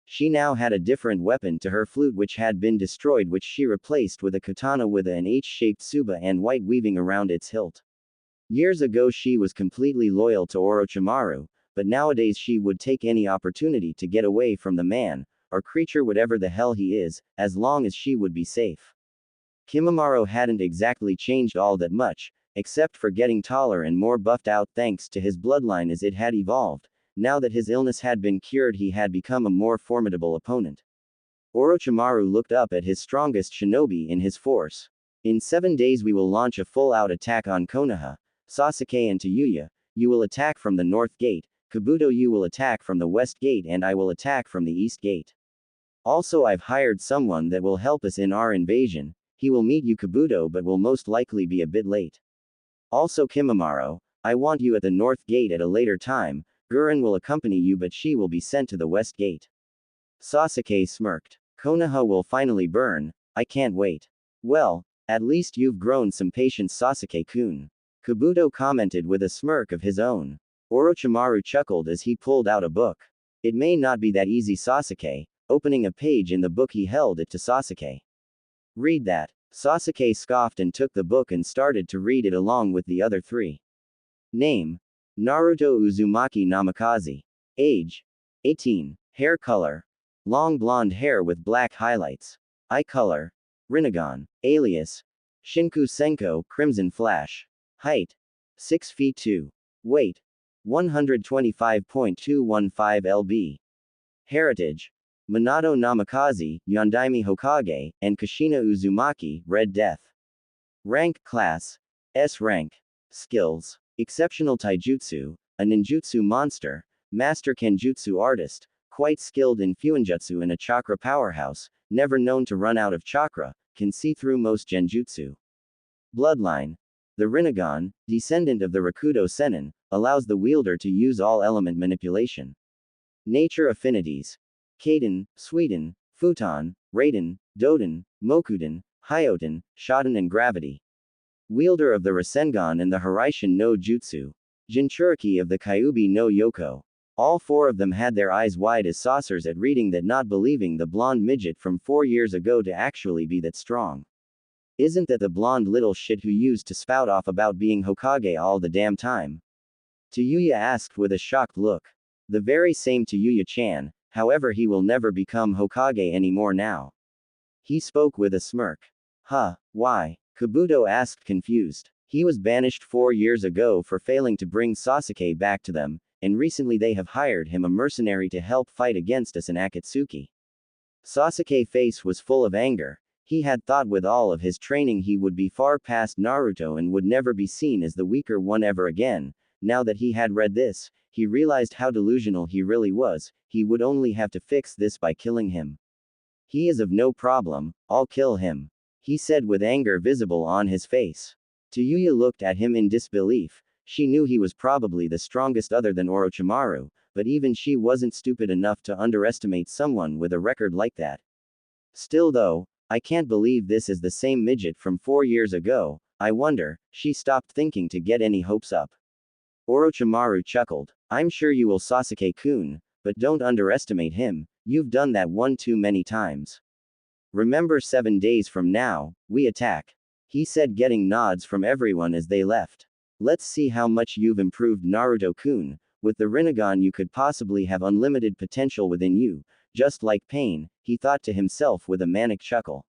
She now had a different weapon to her flute which had been destroyed, which she replaced with a katana with an H-shaped tsuba and white weaving around its hilt. Years ago she was completely loyal to Orochimaru, but nowadays she would take any opportunity to get away from the man, or creature whatever the hell he is, as long as she would be safe. Kimimaro hadn't exactly changed all that much, except for getting taller and more buffed out thanks to his bloodline as it had evolved. now that his illness had been cured he had become a more formidable opponent. Orochimaru looked up at his strongest shinobi in his force. In 7 days we will launch a full-out attack on Konoha. Sasuke and Tayuya, you will attack from the north gate, Kabuto you will attack from the west gate and I will attack from the east gate. Also I've hired someone that will help us in our invasion, he will meet you Kabuto but will most likely be a bit late. Also Kimimaro, I want you at the north gate at a later time, Gurren will accompany you but she will be sent to the west gate. Sasuke smirked. Konoha will finally burn, I can't wait. Well, at least you've grown some patience Sasuke-kun. Kabuto commented with a smirk of his own. Orochimaru chuckled as he pulled out a book. It may not be that easy Sasuke, opening a page in the book he held it to Sasuke. Read that. Sasuke scoffed and took the book and started to read it along with the other 3. Name: Naruto Uzumaki Namikaze. Age: 18. Hair color: long blonde hair with black highlights. Eye color: Rinnegan. Alias: Shinku Senko Crimson Flash. Height: 6 feet 2. Weight: 125.215 lb. Heritage: Minato Namikaze, Yondaime Hokage, and Kushina Uzumaki, Red Death. Rank: Class S rank. Skills: Exceptional Taijutsu, a ninjutsu monster, Master Kenjutsu artist, quite skilled in Fuinjutsu and a chakra powerhouse, never known to run out of chakra, can see through most genjutsu. Bloodline: the Rinnegan, descendant of the Rakudo Sennin, allows the wielder to use all element manipulation. Nature affinities: Kaiden, Suiden, Futon, Raiden, Doden, Mokuden, Hyoten, Shoten and Gravity. Wielder of the Rasengan and the Hiraishin no Jutsu. Jinchuriki of the Kyuubi no Yoko. All 4 of them had their eyes wide as saucers at reading that, not believing the blonde midget from 4 years ago to actually be that strong. Isn't that the blonde little shit who used to spout off about being Hokage all the damn time? Tayuya asked with a shocked look. The very same Tayuya-chan, however he will never become Hokage anymore now. He spoke with a smirk. Huh, why? Kabuto asked confused. He was banished 4 years ago for failing to bring Sasuke back to them, and recently they have hired him a mercenary to help fight against us in Akatsuki. Sasuke's face was full of anger. He had thought with all of his training he would be far past Naruto and would never be seen as the weaker one ever again. Now that he had read this, he realized how delusional he really was. He would only have to fix this by killing him. He is of no problem, I'll kill him, he said with anger visible on his face. Tayuya looked at him in disbelief. She knew he was probably the strongest other than Orochimaru, but even she wasn't stupid enough to underestimate someone with a record like that. Still though, I can't believe this is the same midget from 4 years ago. I wonder, she stopped thinking to get any hopes up. Orochimaru chuckled. I'm sure you will Sasuke-kun, but don't underestimate him, you've done that one too many times. Remember 7 days from now, we attack, he said getting nods from everyone as they left. Let's see how much you've improved Naruto-kun, with the Rinnegan you could possibly have unlimited potential within you, just like Pain, he thought to himself with a manic chuckle.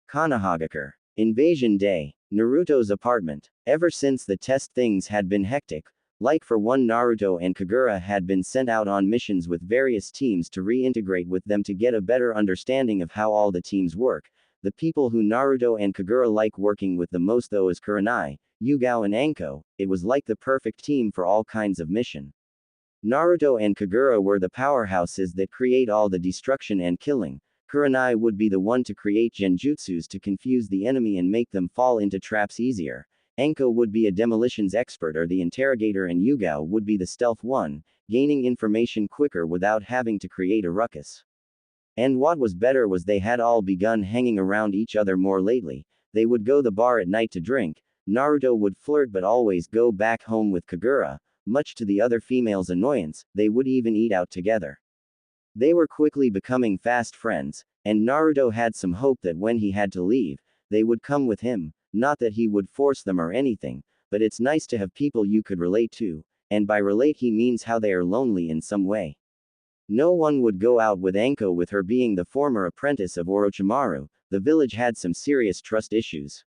Konohagakure. Invasion Day. Naruto's apartment. Ever since the test things had been hectic. Like for one Naruto and Kagura had been sent out on missions with various teams to reintegrate with them to get a better understanding of how all the teams work. The people who Naruto and Kagura like working with the most though is Kurenai, Yugao and Anko. It was like the perfect team for all kinds of mission. Naruto and Kagura were the powerhouses that create all the destruction and killing. Kurenai would be the one to create genjutsus to confuse the enemy and make them fall into traps easier. Anko would be a demolitions expert or the interrogator and Yugao would be the stealth one, gaining information quicker without having to create a ruckus. And what was better was they had all begun hanging around each other more lately. They would go the bar at night to drink, Naruto would flirt but always go back home with Kagura, much to the other females' annoyance, they would even eat out together. They were quickly becoming fast friends, and Naruto had some hope that when he had to leave, they would come with him. Not that he would force them or anything, but it's nice to have people you could relate to, and by relate he means how they are lonely in some way. No one would go out with Anko with her being the former apprentice of Orochimaru. The village had some serious trust issues.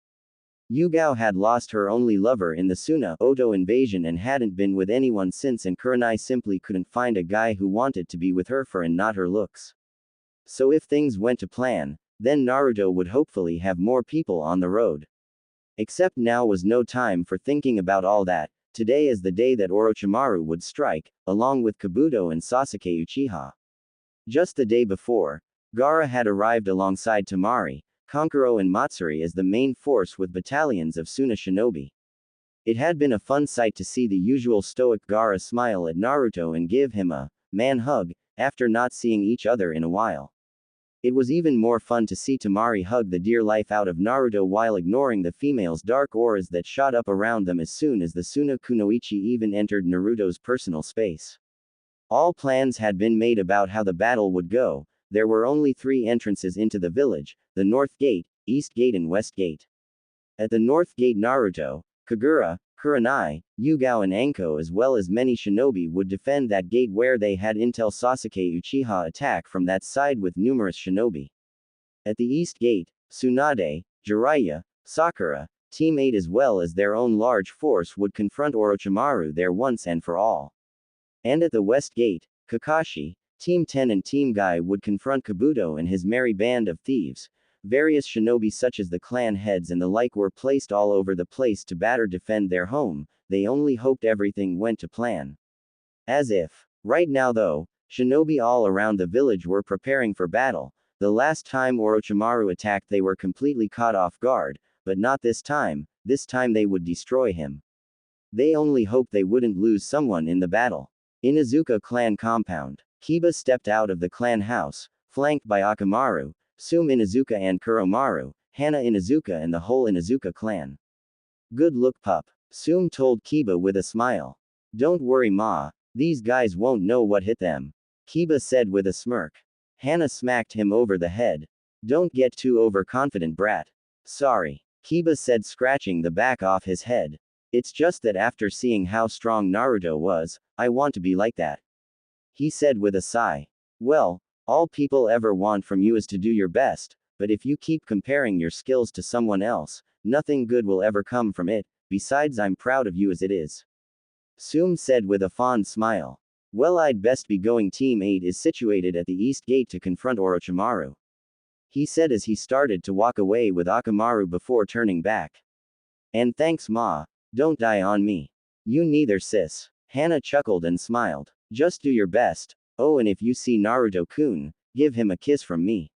Yugao had lost her only lover in the Suna Oto invasion and hadn't been with anyone since, and Kurenai simply couldn't find a guy who wanted to be with her for and not her looks. So if things went to plan, then Naruto would hopefully have more people on the road. Except now was no time for thinking about all that. Today is the day that Orochimaru would strike, along with Kabuto and Sasuke Uchiha. Just the day before, Gaara had arrived alongside Temari, Kankuro and Matsuri as the main force with battalions of Suna shinobi. It had been a fun sight to see the usual stoic Gaara smile at Naruto and give him a man hug, after not seeing each other in a while. It was even more fun to see Temari hug the dear life out of Naruto while ignoring the female's dark auras that shot up around them as soon as the Suna Kunoichi even entered Naruto's personal space. All plans had been made about how the battle would go. There were only 3 entrances into the village: the North Gate, East Gate and West Gate. At the North Gate, Naruto, Kagura, Kurenai, Yugao and Anko as well as many shinobi would defend that gate, where they had intel Sasuke Uchiha attack from that side with numerous shinobi. At the East Gate, Tsunade, Jiraiya, Sakura, Team 8 as well as their own large force would confront Orochimaru there once and for all. And at the West Gate, Kakashi, Team 10 and Team Guy would confront Kabuto and his merry band of thieves. Various shinobi such as the clan heads and the like were placed all over the place to better defend their home. They only hoped everything went to plan. As if. Right now though, shinobi all around the village were preparing for battle. The last time Orochimaru attacked they were completely caught off guard, but not this time. This time they would destroy him. They only hoped they wouldn't lose someone in the battle. Inuzuka clan compound. Kiba stepped out of the clan house, flanked by Akamaru, Sume Inuzuka and Kuromaru, Hana Inuzuka and the whole Inuzuka clan. Good look, pup, Sume told Kiba with a smile. Don't worry, ma, these guys won't know what hit them, Kiba said with a smirk. Hana smacked him over the head. Don't get too overconfident, brat. Sorry, Kiba said, scratching the back off his head. It's just that after seeing how strong Naruto was, I want to be like that, he said with a sigh. Well, all people ever want from you is to do your best, but if you keep comparing your skills to someone else, nothing good will ever come from it. Besides, I'm proud of you as it is, Sume said with a fond smile. Well, I'd best be going. Team 8 is situated at the East Gate to confront Orochimaru, he said as he started to walk away with Akamaru before turning back. And thanks, ma. Don't die on me. You neither, sis. Hana chuckled and smiled. Just do your best. Oh, and if you see Naruto-kun, give him a kiss from me,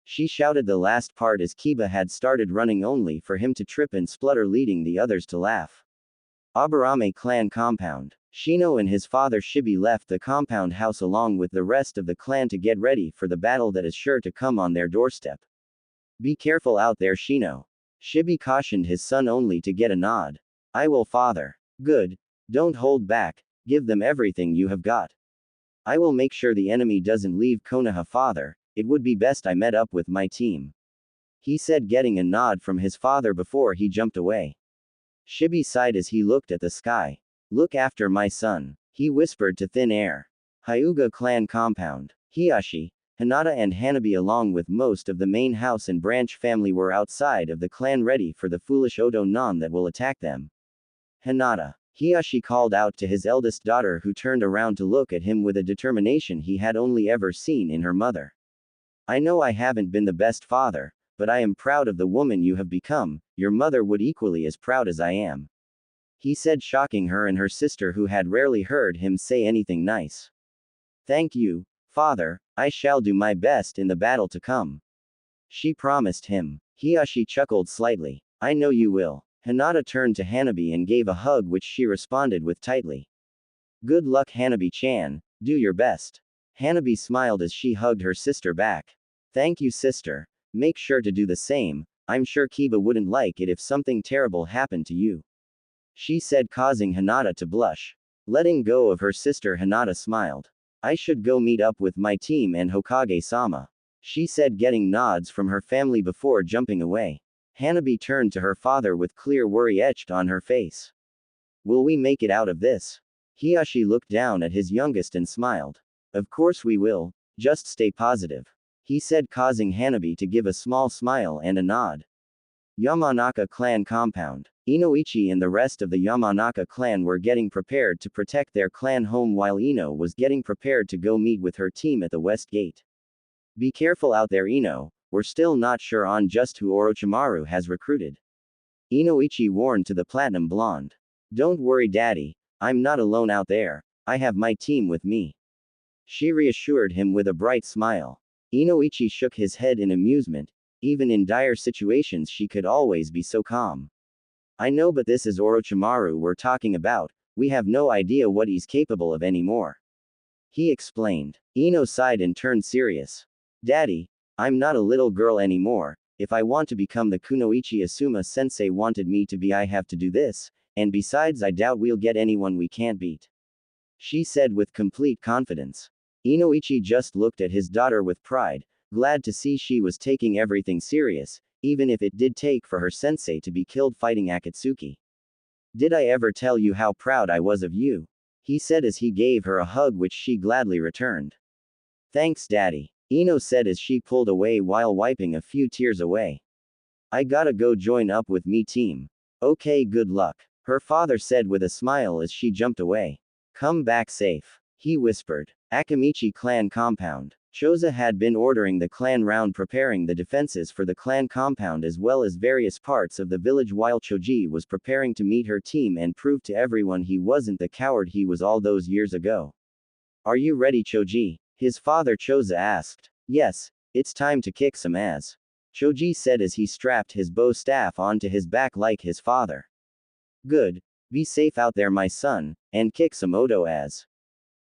she shouted the last part as Kiba had started running only for him to trip and splutter, leading the others to laugh. Aburame clan compound. Shino and his father Shibi left the compound house along with the rest of the clan to get ready for the battle that is sure to come on their doorstep. Be careful out there, Shino, Shibi cautioned his son, only to get a nod. I will, father. Good. Don't hold back. Give them everything you have got. I will make sure the enemy doesn't leave Konoha, father. It would be best I met up with my team, he said, getting a nod from his father before he jumped away. Shibi sighed as he looked at the sky. Look after my son, he whispered to thin air. Hyuga clan compound. Hiashi, Hinata and Hanabi along with most of the main house and branch family were outside of the clan ready for the foolish Oto non that will attack them. Hinata, Hiashi called out to his eldest daughter, who turned around to look at him with a determination he had only ever seen in her mother. I know I haven't been the best father, but I am proud of the woman you have become. Your mother would equally as proud as I am, he said, shocking her and her sister, who had rarely heard him say anything nice. Thank you, father, I shall do my best in the battle to come, she promised him. Hiashi chuckled slightly. I know you will. Hinata turned to Hanabi and gave a hug, which she responded with tightly. Good luck, Hanabi-chan, do your best. Hanabi smiled as she hugged her sister back. Thank you, sister. Make sure to do the same. I'm sure Kiba wouldn't like it if something terrible happened to you, she said, causing Hinata to blush. Letting go of her sister, Hinata smiled. I should go meet up with my team and Hokage-sama, she said, getting nods from her family before jumping away. Hanabi turned to her father with clear worry etched on her face. Will we make it out of this? Hiashi looked down at his youngest and smiled. Of course we will, just stay positive, he said, causing Hanabi to give a small smile and a nod. Yamanaka clan compound. Inoichi and the rest of the Yamanaka clan were getting prepared to protect their clan home while Ino was getting prepared to go meet with her team at the west gate. Be careful out there, Ino, we're still not sure on just who Orochimaru has recruited. Inoichi warned to the platinum blonde. Don't worry, daddy, I'm not alone out there, I have my team with me. She reassured him with a bright smile. Inoichi shook his head in amusement. Even in dire situations she could always be so calm. I know, but this is Orochimaru we're talking about, we have no idea what he's capable of anymore. He explained. Ino sighed and turned serious. Daddy, I'm not a little girl anymore, if I want to become the Kunoichi Asuma sensei wanted me to be I have to do this, and besides I doubt we'll get anyone we can't beat. She said with complete confidence. Inoichi just looked at his daughter with pride, glad to see she was taking everything serious, even if it did take for her sensei to be killed fighting Akatsuki. Did I ever tell you how proud I was of you? He said as he gave her a hug which she gladly returned. Thanks, Daddy, Ino said as she pulled away while wiping a few tears away. I gotta go join up with me team. Okay, good luck, her father said with a smile as she jumped away. Come back safe, he whispered. Akamichi clan compound. Choza had been ordering the clan round preparing the defenses for the clan compound as well as various parts of the village while Choji was preparing to meet her team and prove to everyone he wasn't the coward he was all those years ago. Are you ready, Choji? His father Choza asked. Yes, it's time to kick some ass, Choji said as he strapped his bow staff onto his back like his father. Good, be safe out there my son, and kick some Odo ass,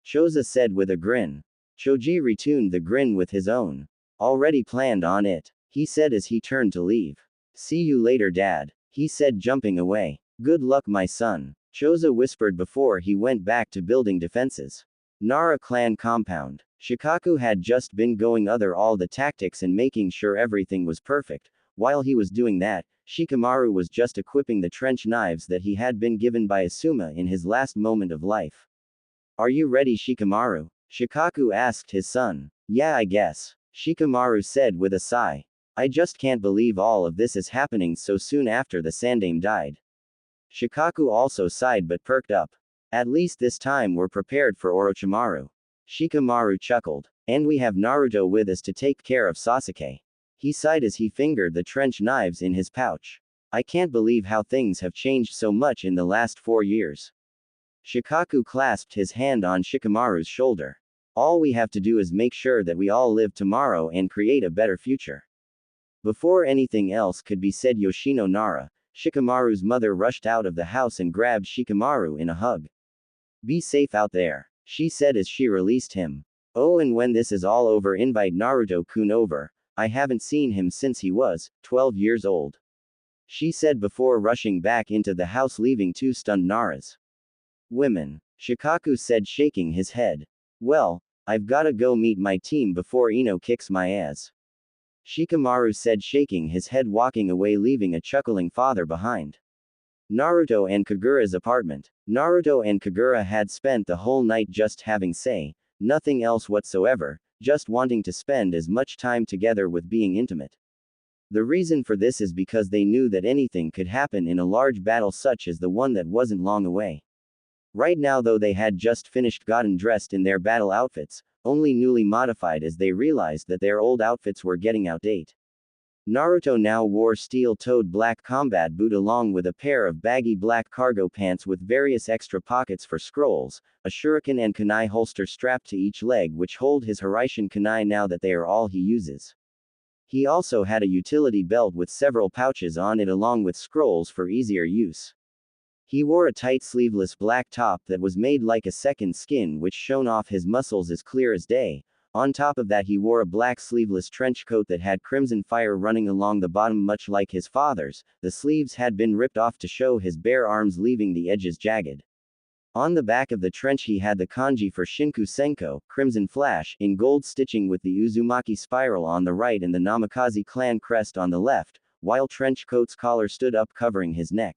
Choza said with a grin. Choji retuned the grin with his own. Already planned on it, he said as he turned to leave. See you later, Dad, he said jumping away. Good luck, my son, Choza whispered before he went back to building defenses. Nara clan compound. Shikaku had just been going over all the tactics and making sure everything was perfect. While he was doing that, Shikamaru was just equipping the trench knives that he had been given by Asuma in his last moment of life. Are you ready, Shikamaru? Shikaku asked his son. Yeah, I guess, Shikamaru said with a sigh. I just can't believe all of this is happening so soon after the Sandaime died. Shikaku also sighed but perked up. At least this time we're prepared for Orochimaru. Shikamaru chuckled. And we have Naruto with us to take care of Sasuke. He sighed as he fingered the trench knives in his pouch. I can't believe how things have changed so much in the last 4 years. Shikaku clasped his hand on Shikamaru's shoulder. All we have to do is make sure that we all live tomorrow and create a better future. Before anything else could be said, Yoshino Nara, Shikamaru's mother, rushed out of the house and grabbed Shikamaru in a hug. Be safe out there, she said as she released him. Oh, and when this is all over, invite Naruto-kun over. I haven't seen him since he was 12 years old, she said before rushing back into the house, leaving 2 stunned Naras. Women, Shikaku said, shaking his head. Well, I've gotta go meet my team before Ino kicks my ass, Shikamaru said, shaking his head, walking away, leaving a chuckling father behind. Naruto and Kagura's apartment. Naruto and Kagura had spent the whole night just having nothing else whatsoever, just wanting to spend as much time together with being intimate. The reason for this is because they knew that anything could happen in a large battle such as the one that wasn't long away. Right now, though, they had just gotten dressed in their battle outfits, only newly modified as they realized that their old outfits were getting outdated. Naruto now wore steel-toed black combat boot along with a pair of baggy black cargo pants with various extra pockets for scrolls, a shuriken and kunai holster strapped to each leg which hold his Hiraishin kunai now that they are all he uses. He also had a utility belt with several pouches on it along with scrolls for easier use. He wore a tight sleeveless black top that was made like a second skin which shone off his muscles as clear as day. On top of that, he wore a black sleeveless trench coat that had crimson fire running along the bottom much like his father's. The sleeves had been ripped off to show his bare arms, leaving the edges jagged. On the back of the trench he had the kanji for Shinku Senko, Crimson Flash, in gold stitching with the Uzumaki spiral on the right and the Namikaze clan crest on the left, while trench coat's collar stood up covering his neck.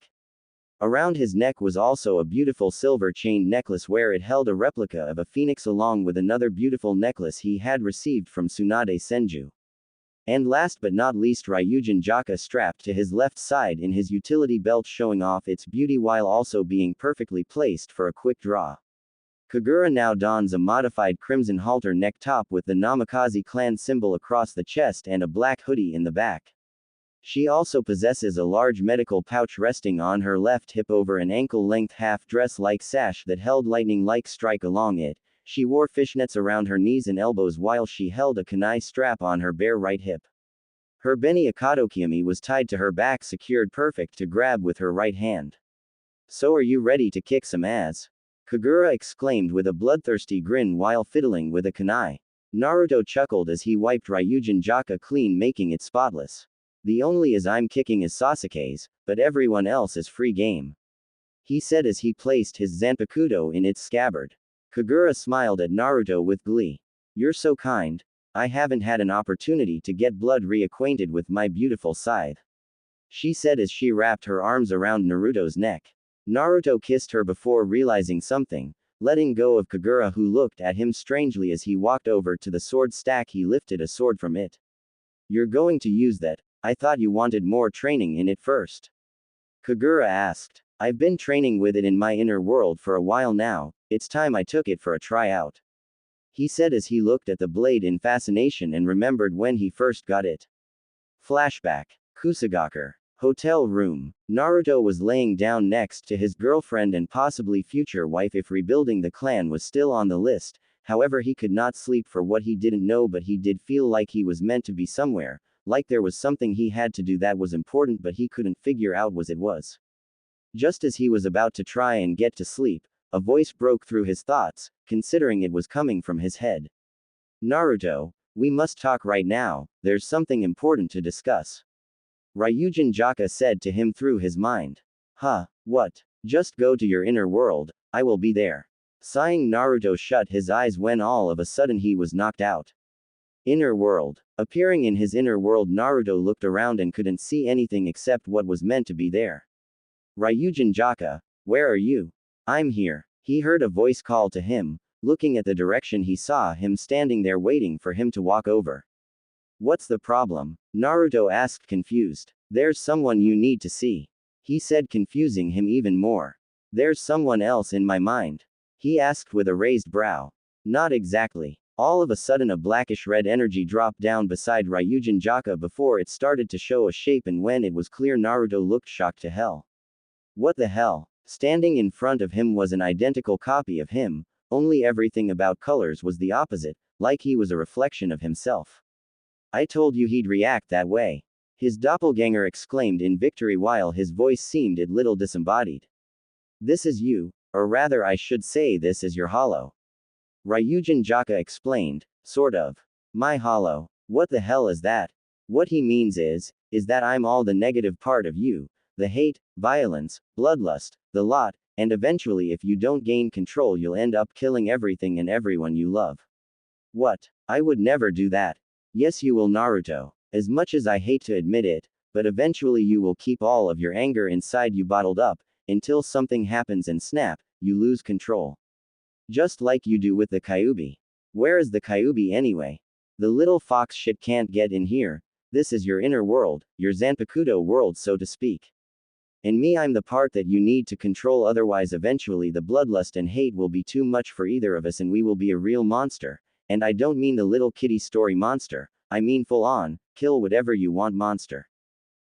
Around his neck was also a beautiful silver chained necklace where it held a replica of a phoenix along with another beautiful necklace he had received from Tsunade Senju. And last but not least, Ryujin Jaka strapped to his left side in his utility belt, showing off its beauty while also being perfectly placed for a quick draw. Kagura now dons a modified crimson halter neck top with the Namikaze clan symbol across the chest and a black hoodie in the back. She also possesses a large medical pouch resting on her left hip over an ankle-length half-dress-like sash that held lightning-like strike along it. She wore fishnets around her knees and elbows while she held a kunai strap on her bare right hip. Her Beni Akadokiami was tied to her back, secured perfect to grab with her right hand. "So are you ready to kick some ass?" Kagura exclaimed with a bloodthirsty grin while fiddling with a kunai. Naruto chuckled as he wiped Ryujin Jaka clean, making it spotless. "The only as I'm kicking is Sasuke's, but everyone else is free game," he said as he placed his Zanpakuto in its scabbard. Kagura smiled at Naruto with glee. "You're so kind. I haven't had an opportunity to get blood reacquainted with my beautiful scythe," she said as she wrapped her arms around Naruto's neck. Naruto kissed her before realizing something, letting go of Kagura, who looked at him strangely as he walked over to the sword stack. He lifted a sword from it. "You're going to use that? I thought you wanted more training in it first," Kagura asked. "I've been training with it in my inner world for a while now. It's time I took it for a tryout," he said as he looked at the blade in fascination and remembered when he first got it. Flashback. Kusagaker. Hotel room. Naruto was laying down next to his girlfriend and possibly future wife if rebuilding the clan was still on the list. However, he could not sleep for what he didn't know, but he did feel like he was meant to be somewhere, like there was something he had to do that was important, but he couldn't figure out what it was. Just as he was about to try and get to sleep, a voice broke through his thoughts, considering it was coming from his head. "Naruto, we must talk right now, there's something important to discuss," Ryujin Jaka said to him through his mind. "Huh, what? Just go to your inner world, I will be there." Sighing, Naruto shut his eyes when all of a sudden he was knocked out. Inner world. Appearing in his inner world, Naruto looked around and couldn't see anything except what was meant to be there. "Ryujin Jaka, where are you?" "I'm here," he heard a voice call to him. Looking at the direction, he saw him standing there waiting for him to walk over. "What's the problem?" Naruto asked, confused. "There's someone you need to see," he said, confusing him even more. "There's someone else in my mind?" he asked with a raised brow. "Not exactly." All of a sudden, a blackish red energy dropped down beside Ryujin Jaka before it started to show a shape, and when it was clear, Naruto looked shocked to hell. What the hell? Standing in front of him was an identical copy of him, only everything about colors was the opposite, like he was a reflection of himself. "I told you he'd react that way," his doppelganger exclaimed in victory while his voice seemed a little disembodied. "This is you, or rather I should say this is your hollow," Ryujin Jaka explained, sort of. "My hollow? What the hell is that?" "What he means is that I'm all the negative part of you, the hate, violence, bloodlust, the lot, and eventually if you don't gain control you'll end up killing everything and everyone you love." "What? I would never do that." "Yes you will, Naruto. As much as I hate to admit it, but eventually you will keep all of your anger inside you bottled up, until something happens and snap, you lose control. Just like you do with the Kyuubi." "Where is the Kyuubi anyway?" "The little fox shit can't get in here. This is your inner world, your Zanpakuto world so to speak. And me, I'm the part that you need to control, otherwise eventually the bloodlust and hate will be too much for either of us and we will be a real monster. And I don't mean the little kitty story monster, I mean full on, kill whatever you want monster.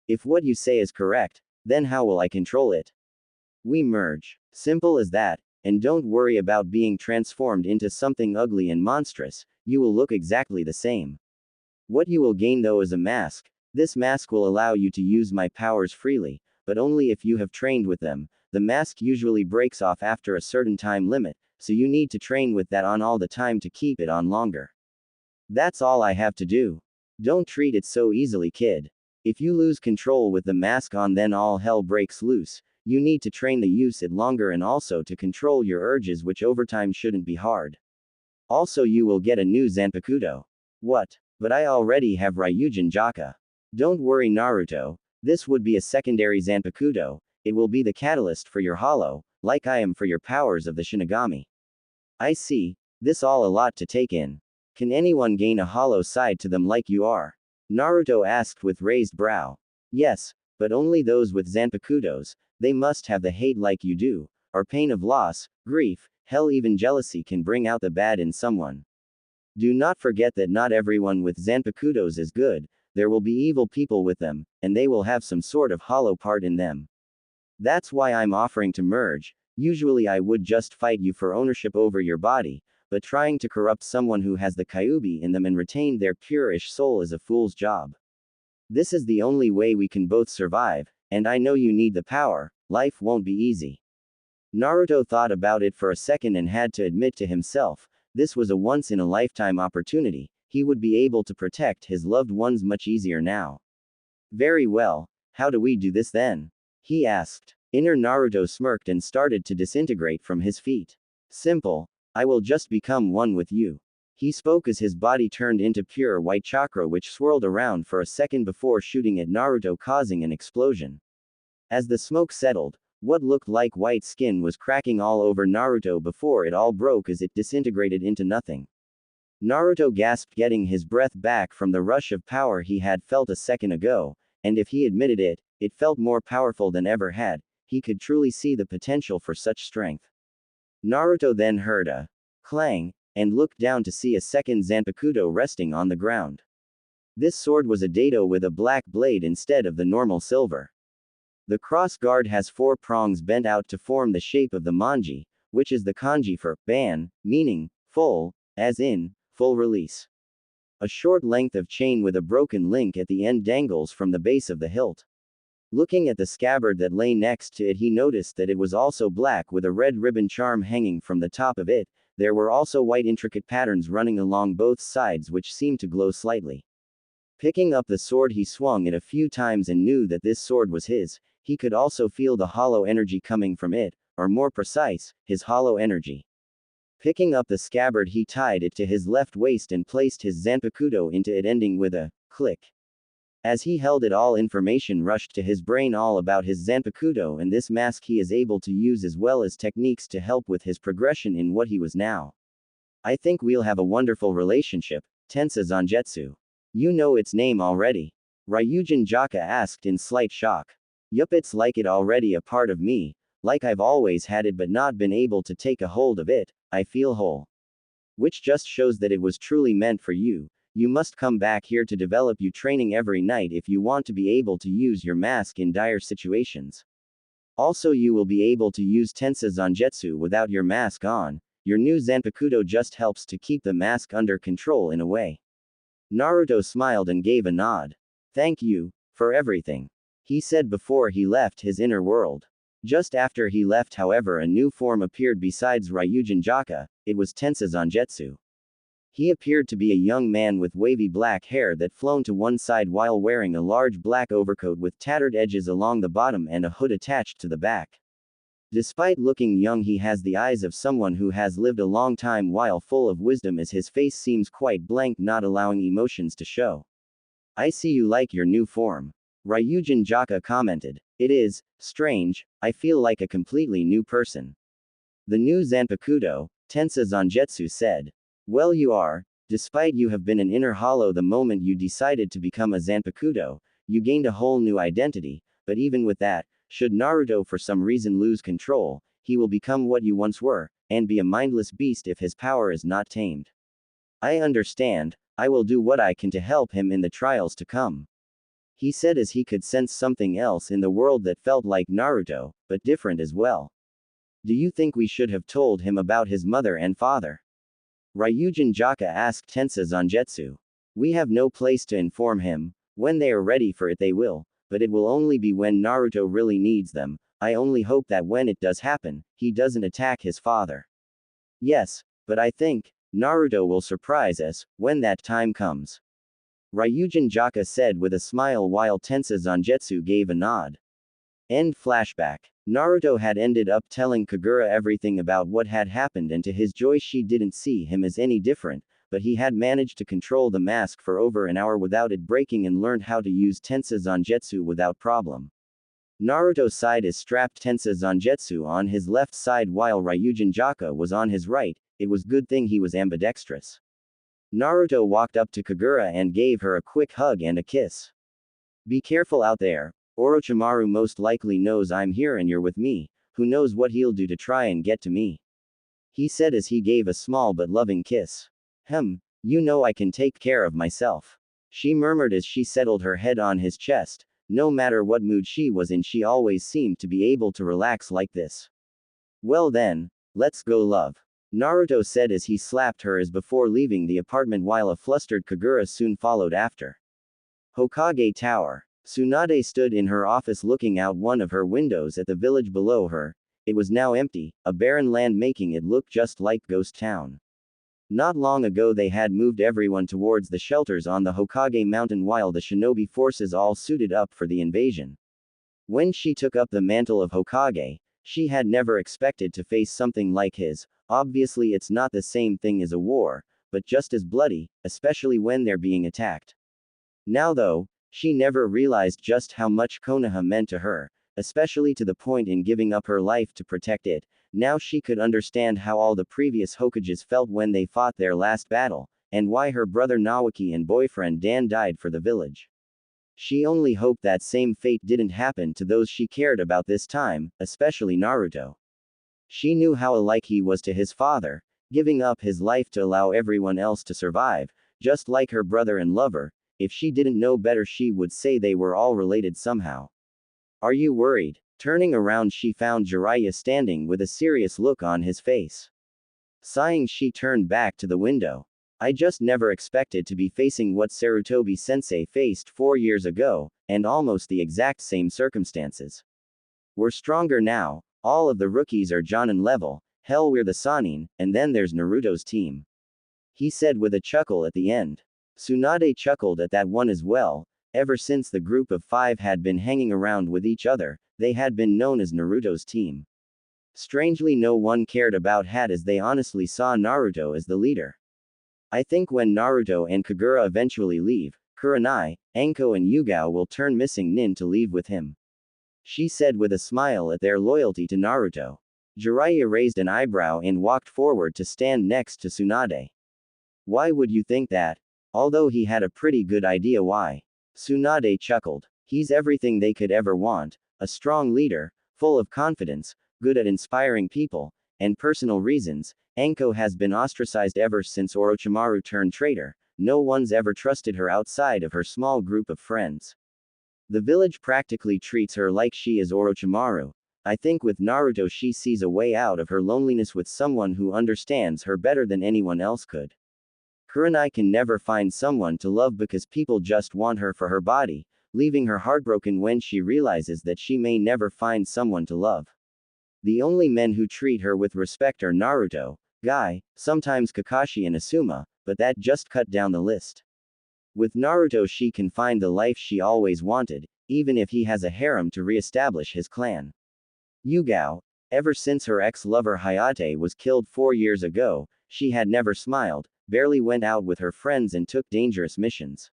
If what you say is correct, then how will I control it? We merge. Simple as that, and don't worry about being transformed into something ugly and monstrous, you will look exactly the same. What you will gain though is a mask. This mask will allow you to use my powers freely, but only if you have trained with them. The mask usually breaks off after a certain time limit, so you need to train with that on all the time to keep it on longer. That's all I have to do. Don't treat it so easily, kid. If you lose control with the mask on, then all hell breaks loose. You need to train to use it longer and also to control your urges, which over time shouldn't be hard. Also you will get a new Zanpakuto." "What? But I already have Ryujin Jaka." "Don't worry, Naruto. This would be a secondary Zanpakuto. It will be the catalyst for your hollow, like I am for your powers of the Shinigami." "I see. This all a lot to take in. Can anyone gain a hollow side to them like you are?" Naruto asked with raised brow. Yes, but only those with Zanpakutos, they must have the hate like you do, or pain of loss, grief, hell even jealousy can bring out the bad in someone. Do not forget that not everyone with Zanpakutos is good, there will be evil people with them, and they will have some sort of hollow part in them. That's why I'm offering to merge. Usually I would just fight you for ownership over your body, but trying to corrupt someone who has the Kyuubi in them and retain their pure-ish soul is a fool's job. This is the only way we can both survive, and I know you need the power, life won't be easy. Naruto thought about it for a second and had to admit to himself, this was a once-in-a-lifetime opportunity, he would be able to protect his loved ones much easier now. Very well, how do we do this then? He asked. Inner Naruto smirked and started to disintegrate from his feet. Simple, I will just become one with you. He spoke as his body turned into pure white chakra which swirled around for a second before shooting at Naruto causing an explosion. As the smoke settled, what looked like white skin was cracking all over Naruto before it all broke as it disintegrated into nothing. Naruto gasped, getting his breath back from the rush of power he had felt a second ago, and if he admitted it, it felt more powerful than ever had, he could truly see the potential for such strength. Naruto then heard a clang, and looked down to see a second Zanpakuto resting on the ground. This sword was a dado with a black blade instead of the normal silver. The cross guard has 4 prongs bent out to form the shape of the manji, which is the kanji for ban, meaning full, as in full release. A short length of chain with a broken link at the end dangles from the base of the hilt. Looking at the scabbard that lay next to it, he noticed that it was also black with a red ribbon charm hanging from the top of it. There were also white intricate patterns running along both sides which seemed to glow slightly. Picking up the sword, he swung it a few times and knew that this sword was his. He could also feel the hollow energy coming from it, or more precise, his hollow energy. Picking up the scabbard, he tied it to his left waist and placed his Zanpakuto into it, ending with a click. As he held it, all information rushed to his brain all about his Zanpakuto and this mask he is able to use, as well as techniques to help with his progression in what he was now. I think we'll have a wonderful relationship, Tensa Zangetsu. You know its name already? Ryujin Jaka asked in slight shock. Yup, it's like it already a part of me, like I've always had it but not been able to take a hold of it, I feel whole. Which just shows that it was truly meant for you. You must come back here to develop your training every night if you want to be able to use your mask in dire situations. Also, you will be able to use Tensa Zangetsu without your mask on. Your new Zanpakuto just helps to keep the mask under control in a way. Naruto smiled and gave a nod. Thank you for everything, he said before he left his inner world. Just after he left, however, a new form appeared besides Ryujin Jaka. It was Tensa Zangetsu. He appeared to be a young man with wavy black hair that flown to one side while wearing a large black overcoat with tattered edges along the bottom and a hood attached to the back. Despite looking young, he has the eyes of someone who has lived a long time while full of wisdom, as his face seems quite blank, not allowing emotions to show. I see you like your new form, Ryujin Jaka commented. It is strange, I feel like a completely new person. The new Zanpakuto, Tensa Zangetsu said. Well, you are. Despite you have been an inner hollow the moment you decided to become a Zanpakuto, you gained a whole new identity, but even with that, should Naruto for some reason lose control, he will become what you once were, and be a mindless beast if his power is not tamed. I understand, I will do what I can to help him in the trials to come, he said as he could sense something else in the world that felt like Naruto, but different as well. Do you think we should have told him about his mother and father? Ryujin Jaka asked Tensa Zangetsu. We have no place to inform him. When they are ready for it they will, but it will only be when Naruto really needs them. I only hope that when it does happen, he doesn't attack his father. Yes, but I think Naruto will surprise us when that time comes, Ryujin Jaka said with a smile while Tensa Zangetsu gave a nod. End flashback. Naruto had ended up telling Kagura everything about what had happened, and to his joy she didn't see him as any different, but he had managed to control the mask for over an hour without it breaking and learned how to use Tensa Zangetsu without problem. Naruto sighed as strapped Tensa Zangetsu on his left side while Ryujin Jaka was on his right. It was good thing he was ambidextrous. Naruto walked up to Kagura and gave her a quick hug and a kiss. Be careful out there. Orochimaru most likely knows I'm here and you're with me. Who knows what he'll do to try and get to me? He said as he gave a small but loving kiss. You know I can take care of myself. She murmured as she settled her head on his chest. No matter what mood she was in, she always seemed to be able to relax like this. Well then, let's go, love. Naruto said as he slapped her as before leaving the apartment while a flustered Kagura soon followed after. Hokage Tower. Tsunade stood in her office looking out one of her windows at the village below her. It was now empty, a barren land making it look just like Ghost Town. Not long ago they had moved everyone towards the shelters on the Hokage mountain while the shinobi forces all suited up for the invasion. When she took up the mantle of Hokage, she had never expected to face something like his. Obviously it's not the same thing as a war, but just as bloody, especially when they're being attacked. Now though, she never realized just how much Konoha meant to her, especially to the point in giving up her life to protect it. Now she could understand how all the previous Hokages felt when they fought their last battle, and why her brother Nawaki and boyfriend Dan died for the village. She only hoped that same fate didn't happen to those she cared about this time, especially Naruto. She knew how alike he was to his father, giving up his life to allow everyone else to survive, just like her brother and lover. If she didn't know better, she would say they were all related somehow. Are you worried? Turning around, she found Jiraiya standing with a serious look on his face. Sighing, she turned back to the window. I just never expected to be facing what Sarutobi-sensei faced 4 years ago, and almost the exact same circumstances. We're stronger now, all of the rookies are Jonin level, hell we're the Sannin, and then there's Naruto's team. He said with a chuckle at the end. Tsunade chuckled at that one as well. Ever since the group of 5 had been hanging around with each other, they had been known as Naruto's team. Strangely, no one cared about Hat as they honestly saw Naruto as the leader. I think when Naruto and Kagura eventually leave, Kurenai, Anko and Yugao will turn missing Nin to leave with him. She said with a smile at their loyalty to Naruto. Jiraiya raised an eyebrow and walked forward to stand next to Tsunade. Why would you think that? Although he had a pretty good idea why. Tsunade chuckled. He's everything they could ever want, a strong leader, full of confidence, good at inspiring people, and personal reasons. Anko has been ostracized ever since Orochimaru turned traitor. No one's ever trusted her outside of her small group of friends. The village practically treats her like she is Orochimaru. I think with Naruto she sees a way out of her loneliness with someone who understands her better than anyone else could. Kurenai can never find someone to love because people just want her for her body, leaving her heartbroken when she realizes that she may never find someone to love. The only men who treat her with respect are Naruto, Guy, sometimes Kakashi and Asuma, but that just cut down the list. With Naruto she can find the life she always wanted, even if he has a harem to re-establish his clan. Yugao. Ever since her ex-lover Hayate was killed 4 years ago, she had never smiled, barely went out with her friends and took dangerous missions.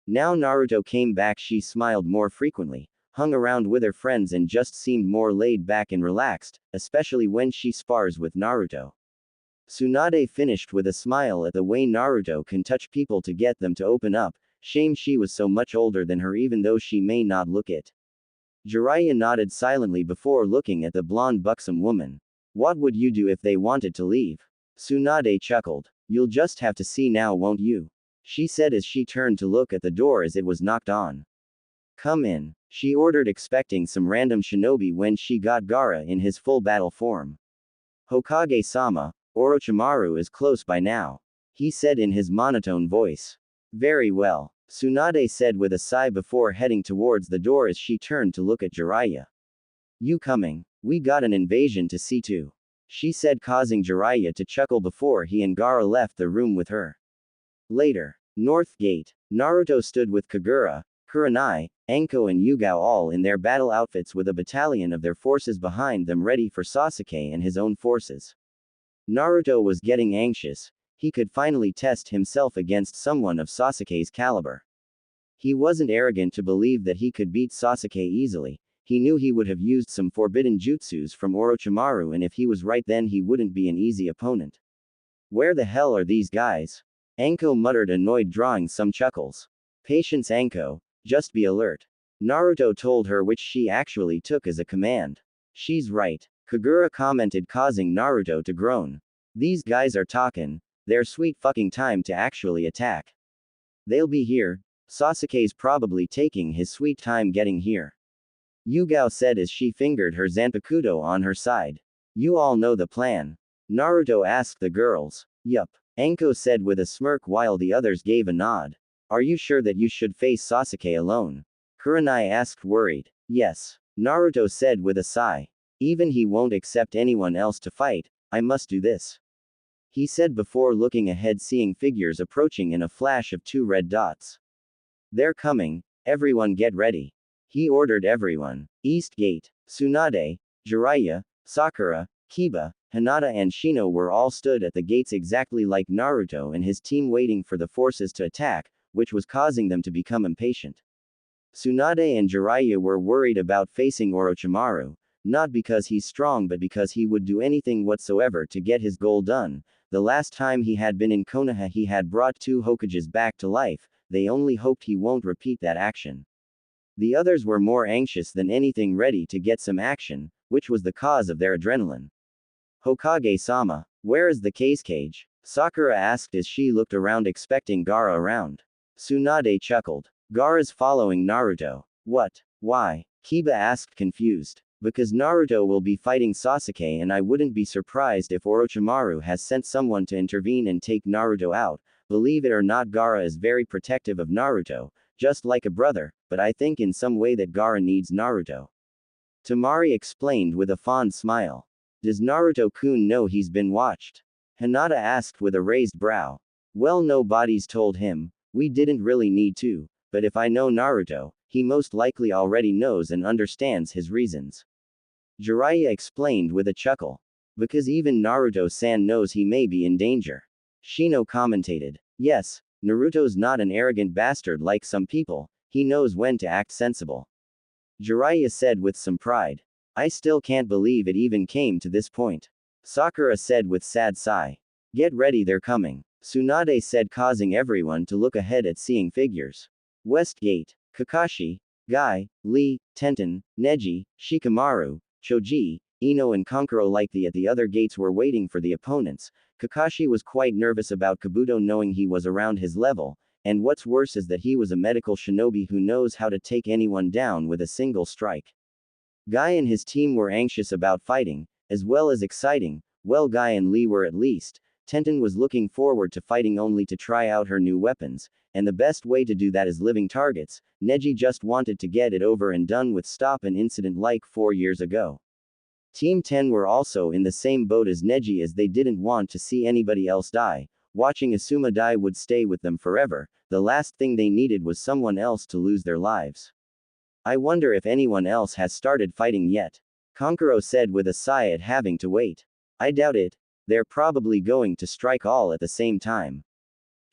Now Naruto came back, she smiled more frequently, hung around with her friends and just seemed more laid back and relaxed, especially when she spars with Naruto. Tsunade finished with a smile at the way Naruto can touch people to get them to open up. Shame she was so much older than her even though she may not look it. Jiraiya nodded silently before looking at the blonde buxom woman. What would you do if they wanted to leave? Tsunade chuckled. You'll just have to see now, won't you? She said as she turned to look at the door as it was knocked on. Come in, she ordered, expecting some random shinobi when she got Gaara in his full battle form. Hokage-sama, Orochimaru is close by now, he said in his monotone voice. Very well, Tsunade said with a sigh before heading towards the door as she turned to look at Jiraiya. You coming? We got an invasion to see to, she said, causing Jiraiya to chuckle before he and Gaara left the room with her. Later, North Gate. Naruto stood with Kagura, Kurenai, Anko and Yugao all in their battle outfits with a battalion of their forces behind them ready for Sasuke and his own forces. Naruto was getting anxious. He could finally test himself against someone of Sasuke's caliber. He wasn't arrogant to believe that he could beat Sasuke easily. He knew he would have used some forbidden jutsus from Orochimaru, and if he was right then he wouldn't be an easy opponent. Where the hell are these guys? Anko muttered, annoyed, drawing some chuckles. Patience, Anko. Just be alert. Naruto told her, which she actually took as a command. She's right, Kagura commented, causing Naruto to groan. These guys are talking. Their sweet fucking time to actually attack. They'll be here. Sasuke's probably taking his sweet time getting here. Yugao said as she fingered her Zanpakuto on her side. You all know the plan. Naruto asked the girls. Yup. Anko said with a smirk while the others gave a nod. Are you sure that you should face Sasuke alone? Kurenai asked, worried. Yes. Naruto said with a sigh. Even he won't accept anyone else to fight, I must do this. He said before looking ahead, seeing figures approaching in a flash of 2 red dots. They're coming, everyone get ready. He ordered everyone. East Gate, Tsunade, Jiraiya, Sakura, Kiba, Hinata and Shino were all stood at the gates exactly like Naruto and his team, waiting for the forces to attack, which was causing them to become impatient. Tsunade and Jiraiya were worried about facing Orochimaru, not because he's strong but because he would do anything whatsoever to get his goal done. The last time he had been in Konoha he had brought 2 Hokages back to life, they only hoped he won't repeat that action. The others were more anxious than anything, ready to get some action, which was the cause of their adrenaline. Hokage-sama, where is the cage? Sakura asked as she looked around expecting Gaara around. Tsunade chuckled. Gaara's following Naruto. What? Why? Kiba asked, confused. Because Naruto will be fighting Sasuke and I wouldn't be surprised if Orochimaru has sent someone to intervene and take Naruto out. Believe it or not, Gaara is very protective of Naruto, just like a brother, but I think in some way that Gaara needs Naruto. Temari explained with a fond smile. Does Naruto-kun know he's been watched? Hinata asked with a raised brow. Well, nobody's told him, we didn't really need to, but if I know Naruto, he most likely already knows and understands his reasons. Jiraiya explained with a chuckle. Because even Naruto-san knows he may be in danger. Shino commentated. Yes, Naruto's not an arrogant bastard like some people, he knows when to act sensible. Jiraiya said with some pride. I still can't believe it even came to this point. Sakura said with sad sigh. Get ready, they're coming. Tsunade said, causing everyone to look ahead at seeing figures. West Gate, Kakashi, Guy, Lee, Tenten, Neji, Shikamaru, Choji, Ino and Kankuro at the other gates were waiting for the opponents. Kakashi was quite nervous about Kabuto knowing he was around his level, and what's worse is that he was a medical shinobi who knows how to take anyone down with a single strike. Guy and his team were anxious about fighting, as well as exciting. Well, Guy and Lee were at least. Tenten was looking forward to fighting only to try out her new weapons, and the best way to do that is living targets. Neji just wanted to get it over and done with, stop an incident like 4 years ago. Team 10 were also in the same boat as Neji, as they didn't want to see anybody else die. Watching Asuma die would stay with them forever. The last thing they needed was someone else to lose their lives. I wonder if anyone else has started fighting yet. Kankuro said with a sigh at having to wait. I doubt it. They're probably going to strike all at the same time.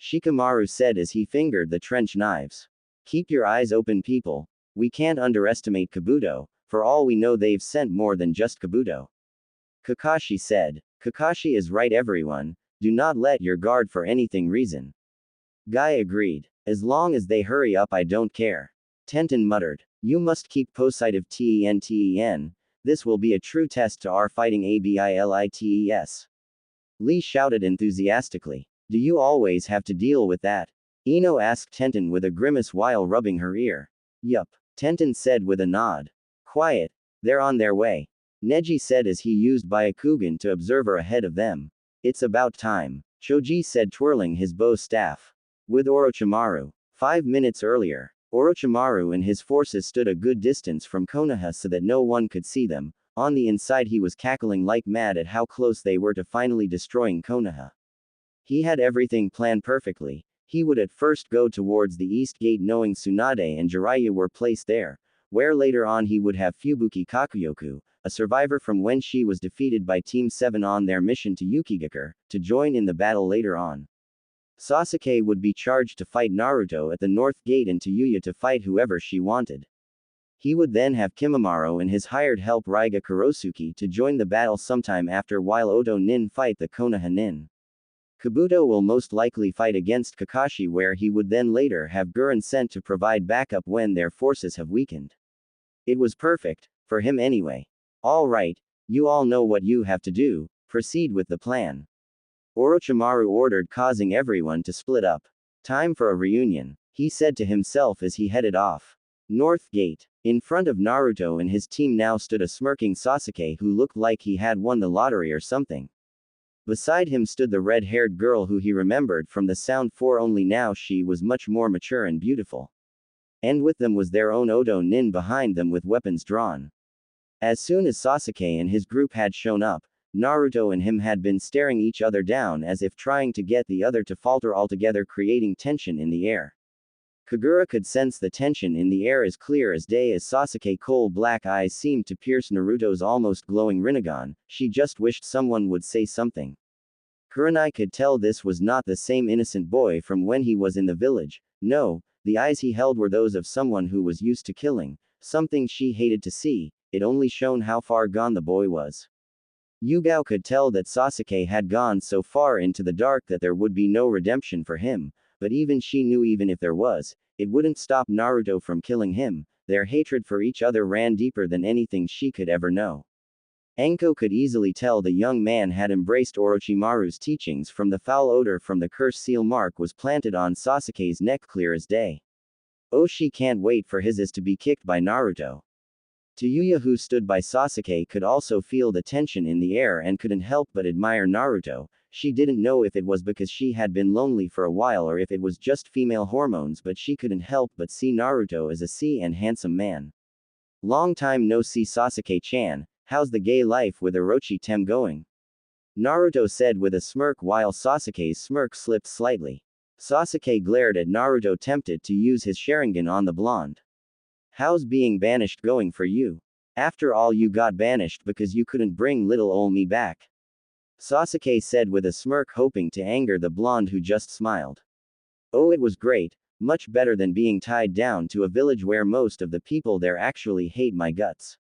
Shikamaru said as he fingered the trench knives. Keep your eyes open, people. We can't underestimate Kabuto. For all we know, they've sent more than just Kabuto. Kakashi said. Kakashi is right, everyone. Do not let your guard for anything reason. Guy agreed. As long as they hurry up, I don't care. Tenten muttered. You must keep positive ten. This will be a true test to our fighting abilities. Lee shouted enthusiastically. Do you always have to deal with that? Ino asked Tenten with a grimace while rubbing her ear. Yup. Tenten said with a nod. Quiet. They're on their way. Neji said as he used Byakugan to observe her ahead of them. It's about time. Choji said, twirling his bow staff. With Orochimaru. 5 minutes earlier, Orochimaru and his forces stood a good distance from Konoha so that no one could see them. On the inside he was cackling like mad at how close they were to finally destroying Konoha. He had everything planned perfectly. He would at first go towards the east gate, knowing Tsunade and Jiraiya were placed there, where later on he would have Fubuki Kakuyoku, a survivor from when she was defeated by Team 7 on their mission to Yukigakure, to join in the battle later on. Sasuke would be charged to fight Naruto at the north gate and Tayuya to fight whoever she wanted. He would then have Kimimaro and his hired help Raiga Kurosuke to join the battle sometime after, while Oto Nin fight the Konoha Nin. Kabuto will most likely fight against Kakashi, where he would then later have Gurren sent to provide backup when their forces have weakened. It was perfect, for him anyway. All right, you all know what you have to do, proceed with the plan. Orochimaru ordered, causing everyone to split up. Time for a reunion, he said to himself as he headed off. North Gate. In front of Naruto and his team now stood a smirking Sasuke who looked like he had won the lottery or something. Beside him stood the red-haired girl who he remembered from the Sound 4, only now she was much more mature and beautiful. And with them was their own Odo Nin behind them with weapons drawn. As soon as Sasuke and his group had shown up, Naruto and him had been staring each other down as if trying to get the other to falter altogether, creating tension in the air. Kagura could sense the tension in the air as clear as day as Sasuke's coal-black eyes seemed to pierce Naruto's almost glowing Rinnegan. She just wished someone would say something. Kurenai could tell this was not the same innocent boy from when he was in the village. No, the eyes he held were those of someone who was used to killing, something she hated to see. It only shone how far gone the boy was. Yugao could tell that Sasuke had gone so far into the dark that there would be no redemption for him, but even she knew even if there was, it wouldn't stop Naruto from killing him. Their hatred for each other ran deeper than anything she could ever know. Anko could easily tell the young man had embraced Orochimaru's teachings, from the foul odor from the curse seal mark was planted on Sasuke's neck clear as day. Oh, she can't wait for his ass to be kicked by Naruto. Tayuya, who stood by Sasuke, could also feel the tension in the air and couldn't help but admire Naruto. She didn't know if it was because she had been lonely for a while or if it was just female hormones, but she couldn't help but see Naruto as a sea and handsome man. Long time no see, Sasuke-chan, how's the gay life with Orochi Tem going? Naruto said with a smirk while Sasuke's smirk slipped slightly. Sasuke glared at Naruto, tempted to use his Sharingan on the blonde. How's being banished going for you? After all, you got banished because you couldn't bring little ol' me back. Sasuke said with a smirk, hoping to anger the blonde who just smiled. Oh, it was great, much better than being tied down to a village where most of the people there actually hate my guts.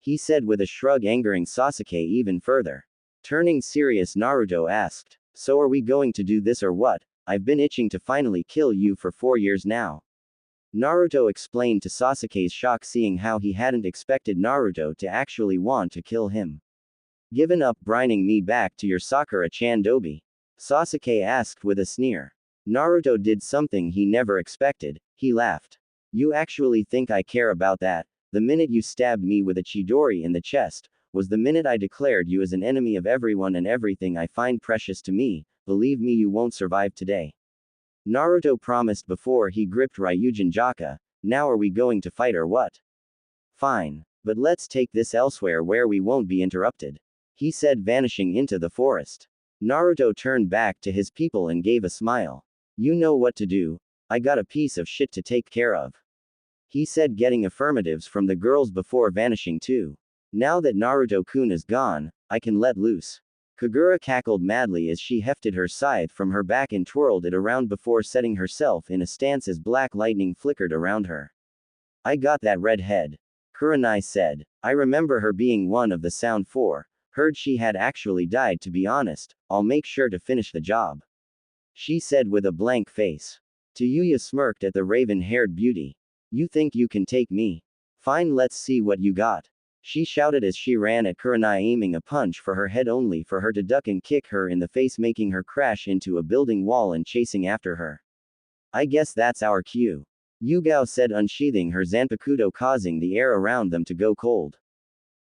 He said with a shrug, angering Sasuke even further. Turning serious, Naruto asked, so are we going to do this or what? I've been itching to finally kill you for 4 years now. Naruto explained to Sasuke's shock, seeing how he hadn't expected Naruto to actually want to kill him. Given up brining me back to your Sakura-chan dobi? Sasuke asked with a sneer. Naruto did something he never expected. He laughed. You actually think I care about that? The minute you stabbed me with a Chidori in the chest, was the minute I declared you as an enemy of everyone and everything I find precious to me. Believe me, you won't survive today. Naruto promised before he gripped Ryujin Jaka. Now are we going to fight or what? Fine. But let's take this elsewhere where we won't be interrupted. He said, vanishing into the forest. Naruto turned back to his people and gave a smile. You know what to do. I got a piece of shit to take care of. He said, getting affirmatives from the girls before vanishing too. Now that Naruto-kun is gone, I can let loose. Kagura cackled madly as she hefted her scythe from her back and twirled it around before setting herself in a stance as black lightning flickered around her. I got that red head. Kurenai said. I remember her being one of the Sound 4. Heard she had actually died, to be honest. I'll make sure to finish the job. She said with a blank face. Tayuya smirked at the raven-haired beauty. You think you can take me? Fine, let's see what you got. She shouted as she ran at Kurenai, aiming a punch for her head only for her to duck and kick her in the face, making her crash into a building wall and chasing after her. I guess that's our cue. Yugao said, unsheathing her Zanpakuto, causing the air around them to go cold.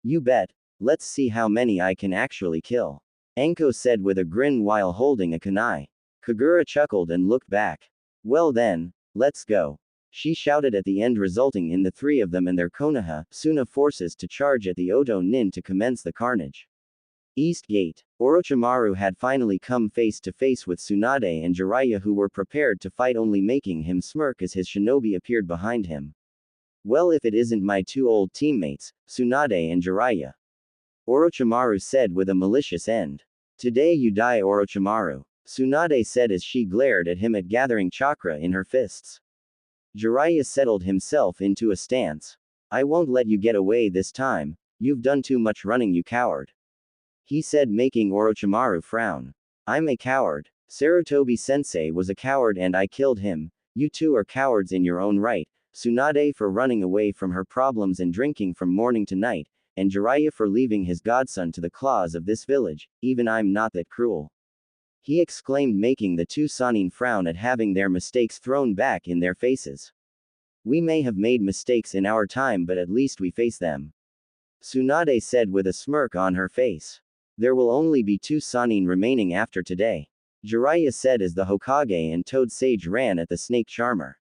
You bet. Let's see how many I can actually kill. Anko said with a grin while holding a kunai. Kagura chuckled and looked back. Well then, let's go. She shouted at the end, resulting in the three of them and their Konoha Suna forces to charge at the Odo Nin to commence the carnage. East Gate. Orochimaru had finally come face to face with Tsunade and Jiraiya, who were prepared to fight, only making him smirk as his shinobi appeared behind him. Well, if it isn't my two old teammates, Tsunade and Jiraiya. Orochimaru said with a malicious end. Today you die, Orochimaru. Tsunade said as she glared at him, gathering chakra in her fists. Jiraiya settled himself into a stance. I won't let you get away this time. You've done too much running, you coward. He said, making Orochimaru frown. I'm a coward. Sarutobi-sensei was a coward and I killed him. You two are cowards in your own right. Tsunade for running away from her problems and drinking from morning to night, and Jiraiya for leaving his godson to the claws of this village. Even I'm not that cruel. He exclaimed, making the two Sannin frown at having their mistakes thrown back in their faces. We may have made mistakes in our time, but at least we face them. Tsunade said with a smirk on her face. There will only be two Sannin remaining after today. Jiraiya said as the Hokage and Toad Sage ran at the snake charmer.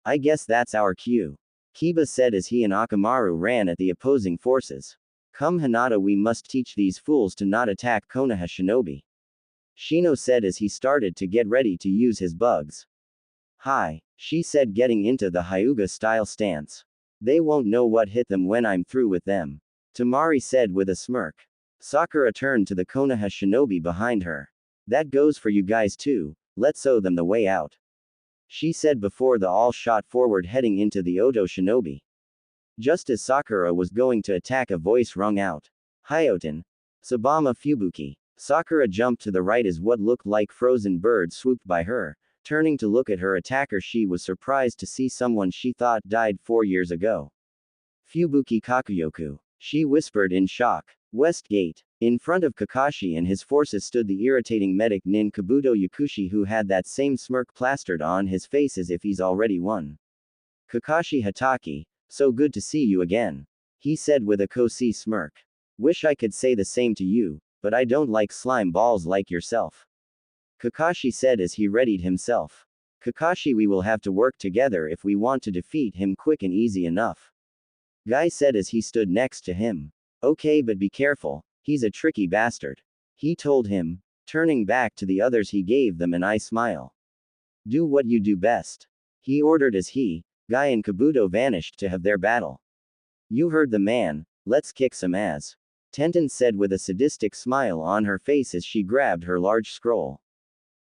I guess that's our cue. Kiba said as he and Akamaru ran at the opposing forces. Come Hinata, we must teach these fools to not attack Konoha Shinobi. Shino said as he started to get ready to use his bugs. Hi, she said, getting into the Hyuga-style stance. They won't know what hit them when I'm through with them. Temari said with a smirk. Sakura turned to the Konoha Shinobi behind her. That goes for you guys too, let's show them the way out. She said before the all shot forward heading into the Oto Shinobi. Just as Sakura was going to attack, a voice rung out. Hyoten. Sabama Fubuki. Sakura jumped to the right as what looked like frozen bird swooped by her. Turning to look at her attacker, she was surprised to see someone she thought died 4 years ago. Fubuki Kakuyoku. She whispered in shock. West Gate. In front of Kakashi and his forces stood the irritating medic Nin Kabuto Yakushi, who had that same smirk plastered on his face as if he's already won. Kakashi Hatake, so good to see you again. He said with a cozy smirk. Wish I could say the same to you, but I don't like slime balls like yourself. Kakashi said as he readied himself. Kakashi, we will have to work together if we want to defeat him quick and easy enough. Guy said as he stood next to him. Okay, but be careful, he's a tricky bastard. He told him. Turning back to the others, he gave them an eye smile. Do what you do best. He ordered as he, Guy and Kabuto vanished to have their battle. You heard the man, let's kick some ass. Tenten said with a sadistic smile on her face as she grabbed her large scroll.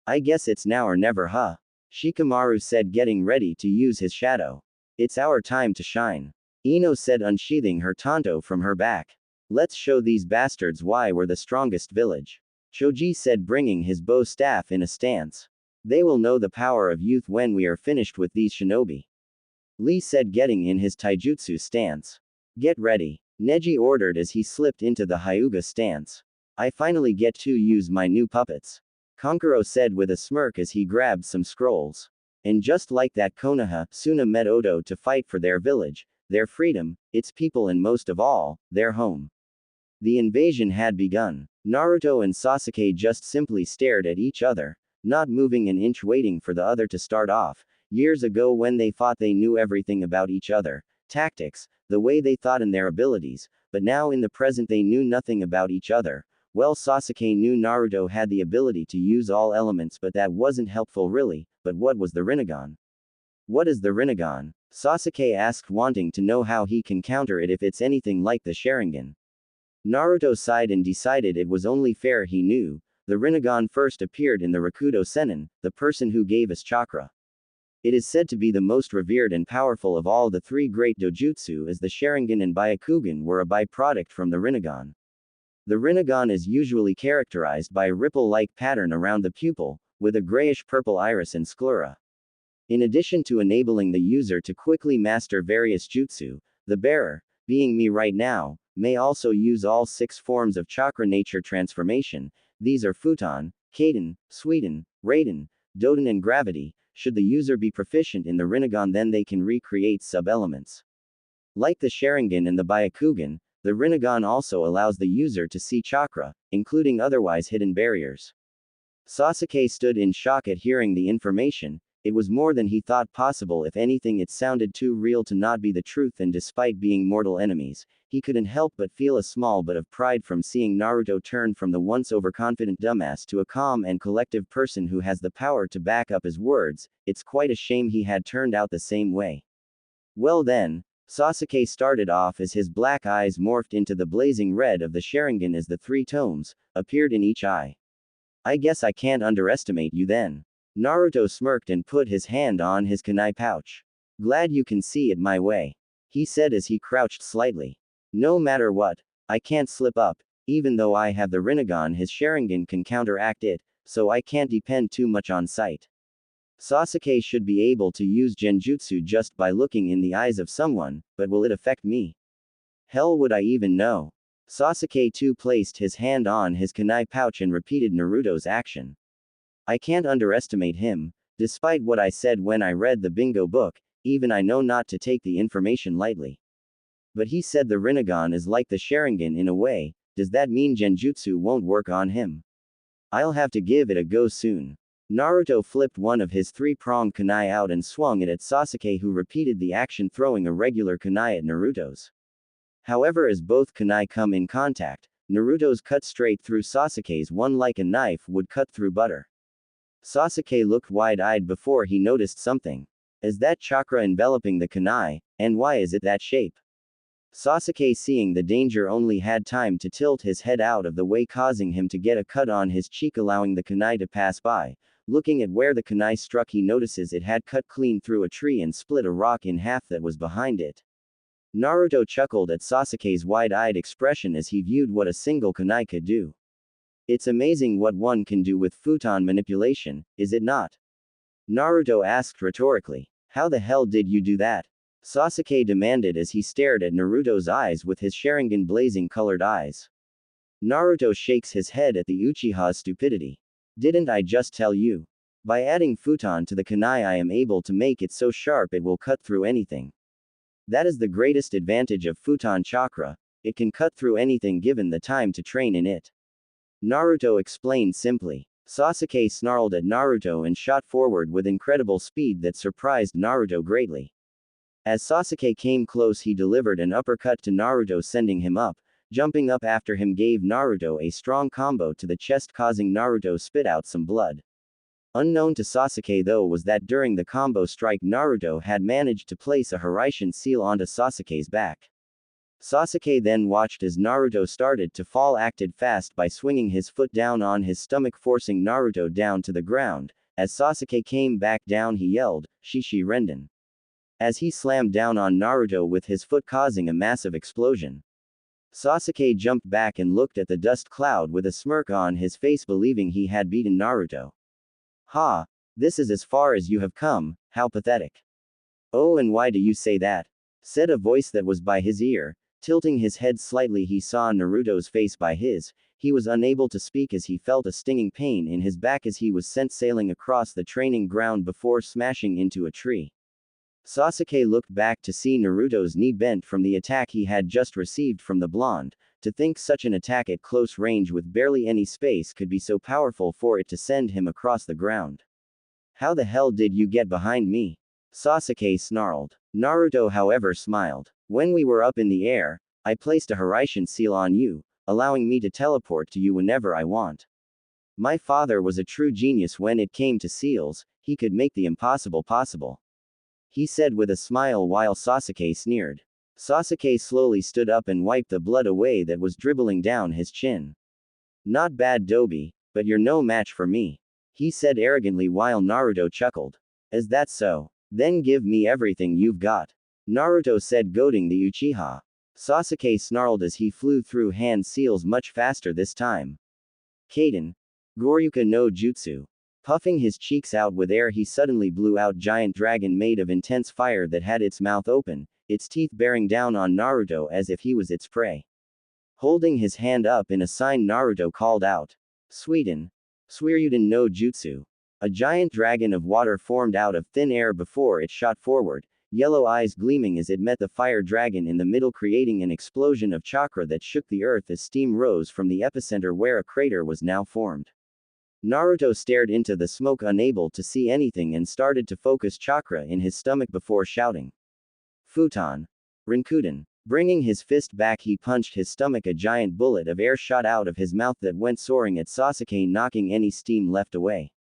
I guess it's now or never, huh? Shikamaru said, getting ready to use his shadow. It's our time to shine. Ino said, unsheathing her tanto from her back. Let's show these bastards why we're the strongest village. Choji said, bringing his bow staff in a stance. They will know the power of youth when we are finished with these shinobi. Lee said, getting in his taijutsu stance. Get ready. Neji ordered as he slipped into the Hyuga stance. I finally get to use my new puppets. Kankuro said with a smirk as he grabbed some scrolls. And just like that, Konoha Suna met Oto to fight for their village, their freedom, its people, and most of all, their home. The invasion had begun. Naruto and Sasuke just simply stared at each other, not moving an inch, waiting for the other to start off. Years ago, when they thought they knew everything about each other, tactics, the way they thought and their abilities, but now in the present they knew nothing about each other. Well, Sasuke knew Naruto had the ability to use all elements, but that wasn't helpful really. But what was the Rinnegan? What is the Rinnegan? Sasuke asked, wanting to know how he can counter it if it's anything like the Sharingan. Naruto sighed and decided it was only fair he knew. The Rinnegan first appeared in the Rakudo Sennin, the person who gave us chakra. It is said to be the most revered and powerful of all the three great dojutsu, as the Sharingan and Byakugan were a byproduct from the Rinnegan. The Rinnegan is usually characterized by a ripple-like pattern around the pupil, with a grayish-purple iris and sclera. In addition to enabling the user to quickly master various jutsu, the bearer, being me right now, may also use all 6 forms of chakra nature transformation. These are Futon, Kaden, Suiten, Raiden, Doden, and Gravity. Should the user be proficient in the Rinnegan, then they can recreate sub-elements. Like the Sharingan and the Byakugan, the Rinnegan also allows the user to see chakra, including otherwise hidden barriers. Sasuke stood in shock at hearing the information. It was more than he thought possible. If anything, it sounded too real to not be the truth, and despite being mortal enemies, he couldn't help but feel a small bit of pride from seeing Naruto turn from the once overconfident dumbass to a calm and collective person who has the power to back up his words. It's quite a shame he had turned out the same way. Well then, Sasuke started off as his black eyes morphed into the blazing red of the Sharingan as the 3 tomes appeared in each eye. I guess I can't underestimate you then. Naruto smirked and put his hand on his kunai pouch. Glad you can see it my way. He said as he crouched slightly. No matter what, I can't slip up. Even though I have the Rinnegan, his Sharingan can counteract it. so I can't depend too much on sight. Sasuke should be able to use genjutsu just by looking in the eyes of someone, but will it affect me? Hell would I even know? Sasuke too placed his hand on his kunai pouch and repeated Naruto's action. I can't underestimate him, despite what I said when I read the bingo book, even I know not to take the information lightly. But he said the Rinnegan is like the Sharingan in a way, does that mean genjutsu won't work on him? I'll have to give it a go soon. Naruto flipped one of his three-pronged kunai out and swung it at Sasuke, who repeated the action, throwing a regular kunai at Naruto's. However, as both kunai come in contact, Naruto's cut straight through Sasuke's one like a knife would cut through butter. Sasuke looked wide-eyed before he noticed something. Is that chakra enveloping the kunai, and why is it that shape? Sasuke, seeing the danger, only had time to tilt his head out of the way, causing him to get a cut on his cheek, allowing the kunai to pass by. Looking at where the kunai struck, he notices it had cut clean through a tree and split a rock in half that was behind it. Naruto chuckled at Sasuke's wide-eyed expression as he viewed what a single kunai could do. It's amazing what one can do with futon manipulation, is it not? Naruto asked rhetorically. How the hell did you do that? Sasuke demanded as he stared at Naruto's eyes with his Sharingan blazing colored eyes. Naruto shakes his head at the Uchiha's stupidity. Didn't I just tell you? By adding futon to the kunai, I am able to make it so sharp it will cut through anything. That is the greatest advantage of futon chakra, it can cut through anything given the time to train in it. Naruto explained simply. Sasuke snarled at Naruto and shot forward with incredible speed that surprised Naruto greatly. As Sasuke came close, he delivered an uppercut to Naruto, sending him up. Jumping up after him gave Naruto a strong combo to the chest, causing Naruto spit out some blood. Unknown to Sasuke though was that during the combo strike, Naruto had managed to place a Hiraishin seal onto Sasuke's back. Sasuke then watched as Naruto started to fall, acted fast by swinging his foot down on his stomach, forcing Naruto down to the ground. As Sasuke came back down, he yelled, "Shishi Renden," as he slammed down on Naruto with his foot, causing a massive explosion. Sasuke jumped back and looked at the dust cloud with a smirk on his face, believing he had beaten Naruto. Ha! This is as far as you have come, how pathetic. Oh, and why do you say that? Said a voice that was by his ear. Tilting his head slightly, he saw Naruto's face by his. He was unable to speak as he felt a stinging pain in his back as he was sent sailing across the training ground before smashing into a tree. Sasuke looked back to see Naruto's knee bent from the attack he had just received from the blonde. To think such an attack at close range with barely any space could be so powerful for it to send him across the ground. How the hell did you get behind me? Sasuke snarled. Naruto, however, smiled. When we were up in the air, I placed a Hiraishin seal on you, allowing me to teleport to you whenever I want. My father was a true genius when it came to seals, he could make the impossible possible, he said with a smile while Sasuke sneered. Sasuke slowly stood up and wiped the blood away that was dribbling down his chin. Not bad, Dobi, but you're no match for me, he said arrogantly while Naruto chuckled. Is that so? Then give me everything you've got, Naruto said, goading the Uchiha. Sasuke snarled as he flew through hand seals much faster this time. Kaden. Goryuka no Jutsu. Puffing his cheeks out with air, he suddenly blew out giant dragon made of intense fire that had its mouth open, its teeth bearing down on Naruto as if he was its prey. Holding his hand up in a sign, Naruto called out. Suiden. Suiryuden no Jutsu. A giant dragon of water formed out of thin air before it shot forward, yellow eyes gleaming as it met the fire dragon in the middle, creating an explosion of chakra that shook the earth as steam rose from the epicenter where a crater was now formed. Naruto stared into the smoke, unable to see anything, and started to focus chakra in his stomach before shouting. Futon. Rinkuden. Bringing his fist back, he punched his stomach. A giant bullet of air shot out of his mouth that went soaring at Sasuke, knocking any steam left away.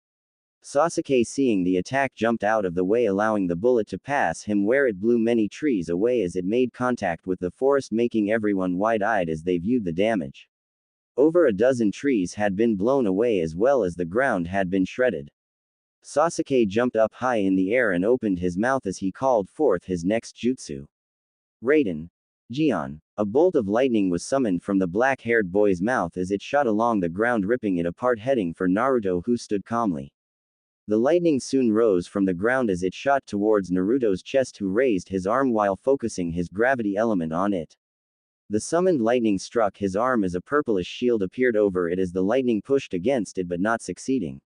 Sasuke, seeing the attack, jumped out of the way, allowing the bullet to pass him where it blew many trees away as it made contact with the forest, making everyone wide-eyed as they viewed the damage. Over a dozen trees had been blown away as well as the ground had been shredded. Sasuke jumped up high in the air and opened his mouth as he called forth his next jutsu. Raiden. Jion. A bolt of lightning was summoned from the black-haired boy's mouth as it shot along the ground, ripping it apart, heading for Naruto, who stood calmly. The lightning soon rose from the ground as it shot towards Naruto's chest, who raised his arm while focusing his gravity element on it. The summoned lightning struck his arm as a purplish shield appeared over it as the lightning pushed against it, but not succeeding.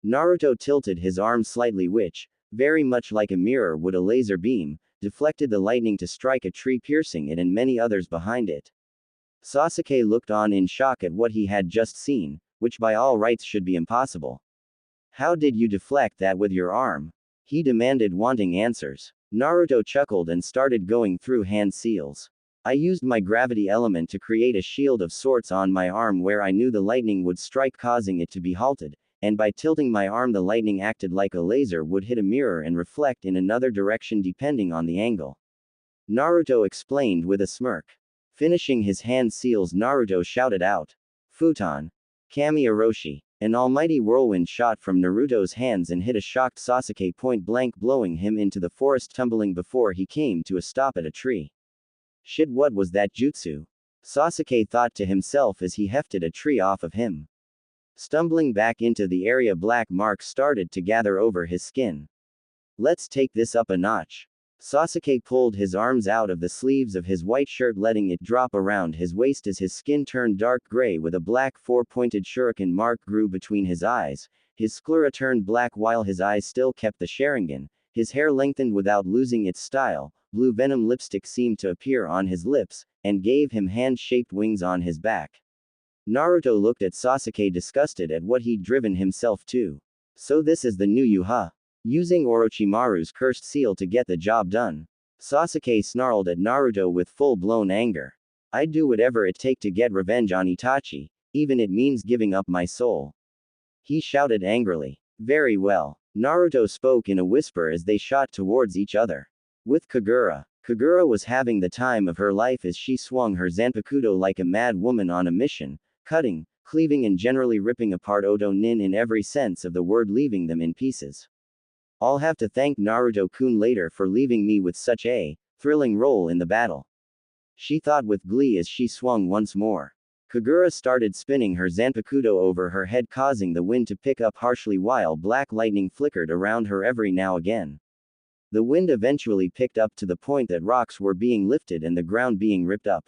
Naruto tilted his arm slightly, which, very much like a mirror would a laser beam, deflected the lightning to strike a tree, piercing it and many others behind it. Sasuke looked on in shock at what he had just seen, which by all rights should be impossible. "How did you deflect that with your arm?" he demanded, wanting answers. Naruto chuckled and started going through hand seals. "I used my gravity element to create a shield of sorts on my arm where I knew the lightning would strike, causing it to be halted, and by tilting my arm the lightning acted like a laser would hit a mirror and reflect in another direction depending on the angle," Naruto explained with a smirk. Finishing his hand seals, Naruto shouted out, "Futon! Kami Orochi!" An almighty whirlwind shot from Naruto's hands and hit a shocked Sasuke point blank, blowing him into the forest, tumbling before he came to a stop at a tree. "Shit, what was that jutsu?" Sasuke thought to himself as he hefted a tree off of him. Stumbling back into the area, black marks started to gather over his skin. "Let's take this up a notch." Sasuke pulled his arms out of the sleeves of his white shirt, letting it drop around his waist as his skin turned dark gray with a black four-pointed shuriken mark grew between his eyes. His sclera turned black while his eyes still kept the Sharingan. His hair lengthened without losing its style. Blue venom lipstick seemed to appear on his lips, and gave him hand-shaped wings on his back. Naruto looked at Sasuke, disgusted at what he'd driven himself to. "So this is the new you, huh? Using Orochimaru's cursed seal to get the job done?" Sasuke snarled at Naruto with full-blown anger. "I'd do whatever it take to get revenge on Itachi, even it means giving up my soul," he shouted angrily. "Very well," Naruto spoke in a whisper as they shot towards each other. With Kagura. Kagura was having the time of her life as she swung her Zanpakuto like a mad woman on a mission, cutting, cleaving and generally ripping apart Oto Nin in every sense of the word, leaving them in pieces. "I'll have to thank Naruto-kun later for leaving me with such a thrilling role in the battle," she thought with glee as she swung once more. Kagura started spinning her Zanpakuto over her head, causing the wind to pick up harshly while black lightning flickered around her every now and again. The wind eventually picked up to the point that rocks were being lifted and the ground being ripped up.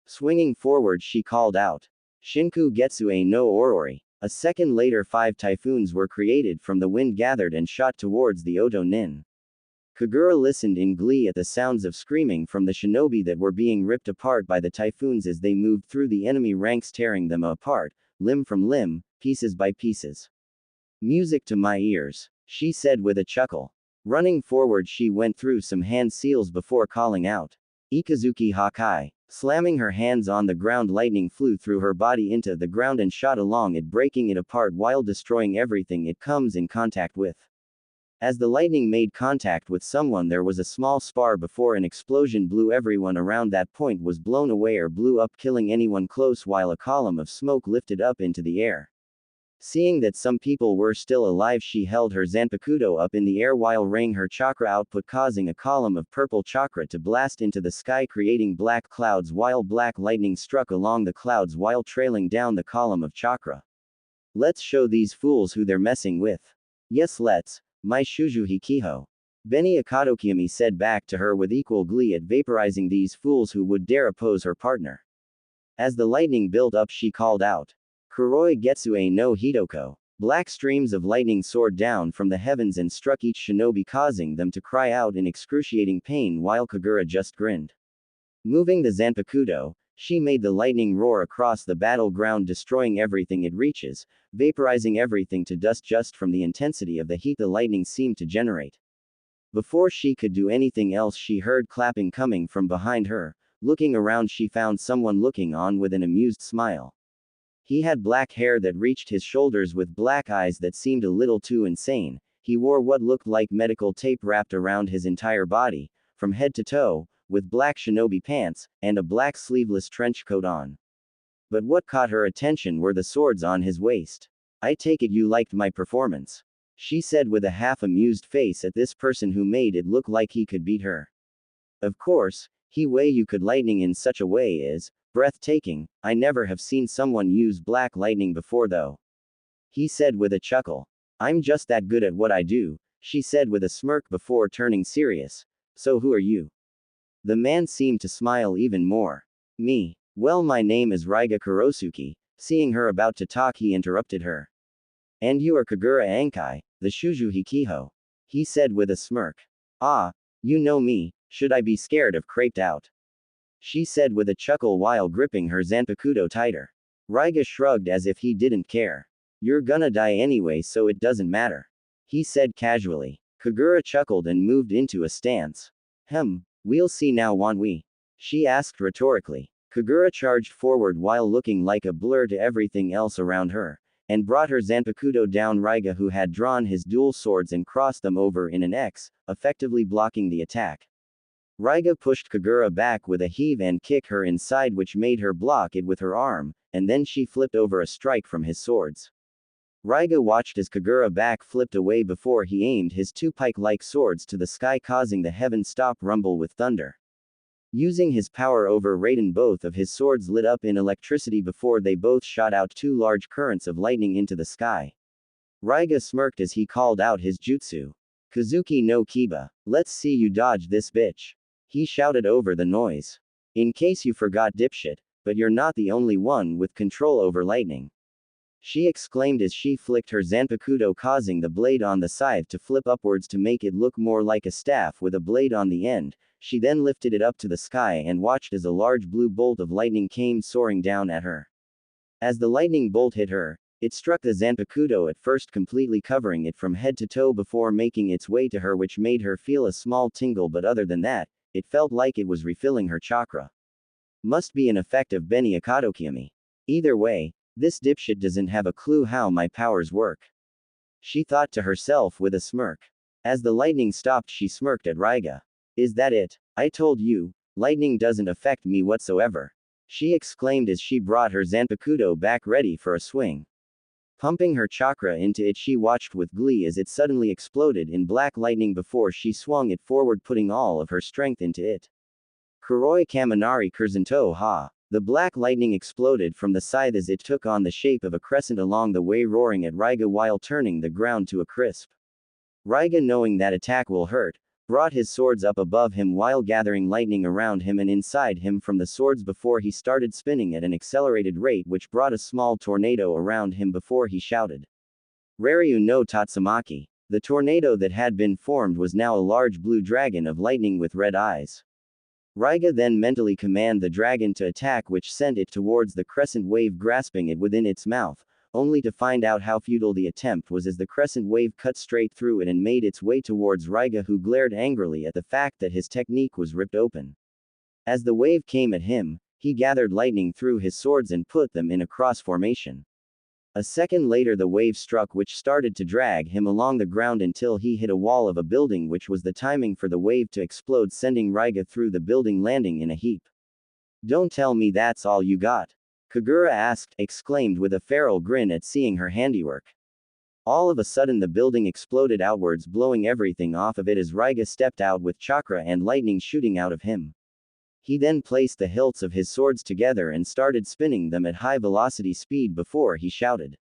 Swinging forward, she called out, "Shinku Getsue no Orori." A second later, 5 typhoons were created from the wind gathered and shot towards the Oto Nin. Kagura listened in glee at the sounds of screaming from the shinobi that were being ripped apart by the typhoons as they moved through the enemy ranks, tearing them apart, limb from limb, pieces by pieces. "Music to my ears," she said with a chuckle. Running forward, she went through some hand seals before calling out, "Ikazuki Hakai." Slamming her hands on the ground, lightning flew through her body into the ground and shot along it, breaking it apart while destroying everything it comes in contact with. As the lightning made contact with someone, there was a small spar before an explosion blew. Everyone around that point was blown away or blew up, killing anyone close, while a column of smoke lifted up into the air. Seeing that some people were still alive, she held her Zanpakuto up in the air while raying her chakra output, causing a column of purple chakra to blast into the sky, creating black clouds while black lightning struck along the clouds while trailing down the column of chakra. "Let's show these fools who they're messing with." "Yes, let's, my Shujuhi Kiho," Beni Akadokiami said back to her with equal glee at vaporizing these fools who would dare oppose her partner. As the lightning built up, she called out, "Karui Getsue no Hidoko." Black streams of lightning soared down from the heavens and struck each shinobi, causing them to cry out in excruciating pain while Kagura just grinned. Moving the Zanpakuto, she made the lightning roar across the battleground, destroying everything it reaches, vaporizing everything to dust just from the intensity of the heat the lightning seemed to generate. Before she could do anything else, she heard clapping coming from behind her. Looking around, she found someone looking on with an amused smile. He had black hair that reached his shoulders with black eyes that seemed a little too insane. He wore what looked like medical tape wrapped around his entire body, from head to toe, with black shinobi pants, and a black sleeveless trench coat on. But what caught her attention were the swords on his waist. "I take it you liked my performance," she said with a half-amused face at this person who made it look like he could beat her. Of course, He way you could lightning in such a way is breathtaking. I never have seen someone use black lightning before though. He said with a chuckle. I'm just that good at what I do, she said with a smirk before turning serious. So who are you? The man seemed to smile even more. Me. Well, my name is Raiga Kurosuke. Seeing her about to talk, he interrupted her. And you are Kagura Ankai, the Shuju Hikiho. He said with a smirk. Ah, you know me, should I be scared of craped out? She said with a chuckle while gripping her Zanpakuto tighter. Raiga shrugged as if he didn't care. You're gonna die anyway, so it doesn't matter. He said casually. Kagura chuckled and moved into a stance. We'll see now, won't we? She asked rhetorically. Kagura charged forward while looking like a blur to everything else around her, and brought her Zanpakuto down Raiga, who had drawn his dual swords and crossed them over in an X, effectively blocking the attack. Raiga pushed Kagura back with a heave and kick her inside, which made her block it with her arm, and then she flipped over a strike from his swords. Raiga watched as Kagura back flipped away before he aimed his two pike-like swords to the sky, causing the heavens stop rumble with thunder. Using his power over Raiden, both of his swords lit up in electricity before they both shot out two large currents of lightning into the sky. Raiga smirked as he called out his jutsu. Kazuki no Kiba. Let's see you dodge this bitch. He shouted over the noise. In case you forgot, dipshit, but you're not the only one with control over lightning. She exclaimed as she flicked her Zanpakuto, causing the blade on the scythe to flip upwards to make it look more like a staff with a blade on the end. She then lifted it up to the sky and watched as a large blue bolt of lightning came soaring down at her. As the lightning bolt hit her, it struck the Zanpakuto, at first completely covering it from head to toe before making its way to her, which made her feel a small tingle, but other than that, it felt like it was refilling her chakra. Must be an effect of Beni Akadokiami. Either way, this dipshit doesn't have a clue how my powers work. She thought to herself with a smirk. As the lightning stopped, she smirked at Raiga. Is that it? I told you, lightning doesn't affect me whatsoever. She exclaimed as she brought her Zanpakuto back ready for a swing. Pumping her chakra into it, she watched with glee as it suddenly exploded in black lightning before she swung it forward, putting all of her strength into it. Karui Kaminari Kurzento ha! The black lightning exploded from the scythe as it took on the shape of a crescent along the way, roaring at Raiga while turning the ground to a crisp. Raiga, knowing that attack will hurt, brought his swords up above him while gathering lightning around him and inside him from the swords before he started spinning at an accelerated rate, which brought a small tornado around him before he shouted. Raryu no Tatsumaki. The tornado that had been formed was now a large blue dragon of lightning with red eyes. Raiga then mentally commanded the dragon to attack, which sent it towards the crescent wave, grasping it within its mouth, only to find out how futile the attempt was as the crescent wave cut straight through it and made its way towards Raiga, who glared angrily at the fact that his technique was ripped open. As the wave came at him, he gathered lightning through his swords and put them in a cross formation. A second later, the wave struck, which started to drag him along the ground until he hit a wall of a building, which was the timing for the wave to explode, sending Raiga through the building, landing in a heap. Don't tell me that's all you got? Kagura exclaimed with a feral grin at seeing her handiwork. All of a sudden, the building exploded outwards, blowing everything off of it as Raiga stepped out with chakra and lightning shooting out of him. He then placed the hilts of his swords together and started spinning them at high velocity speed before he shouted.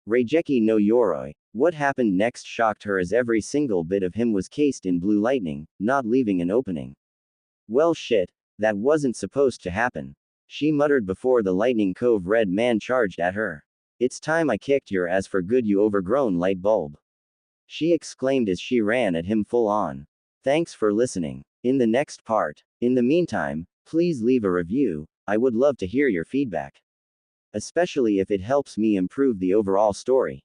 Reigeki no Yoroi. What happened next shocked her as every single bit of him was cased in blue lightning, not leaving an opening. Well shit, that wasn't supposed to happen. She muttered before the lightning cove red man charged at her. It's time I kicked your ass for good, you overgrown light bulb. She exclaimed as she ran at him full on. Thanks for listening. In the next part. In the meantime, please leave a review. I would love to hear your feedback. Especially if it helps me improve the overall story.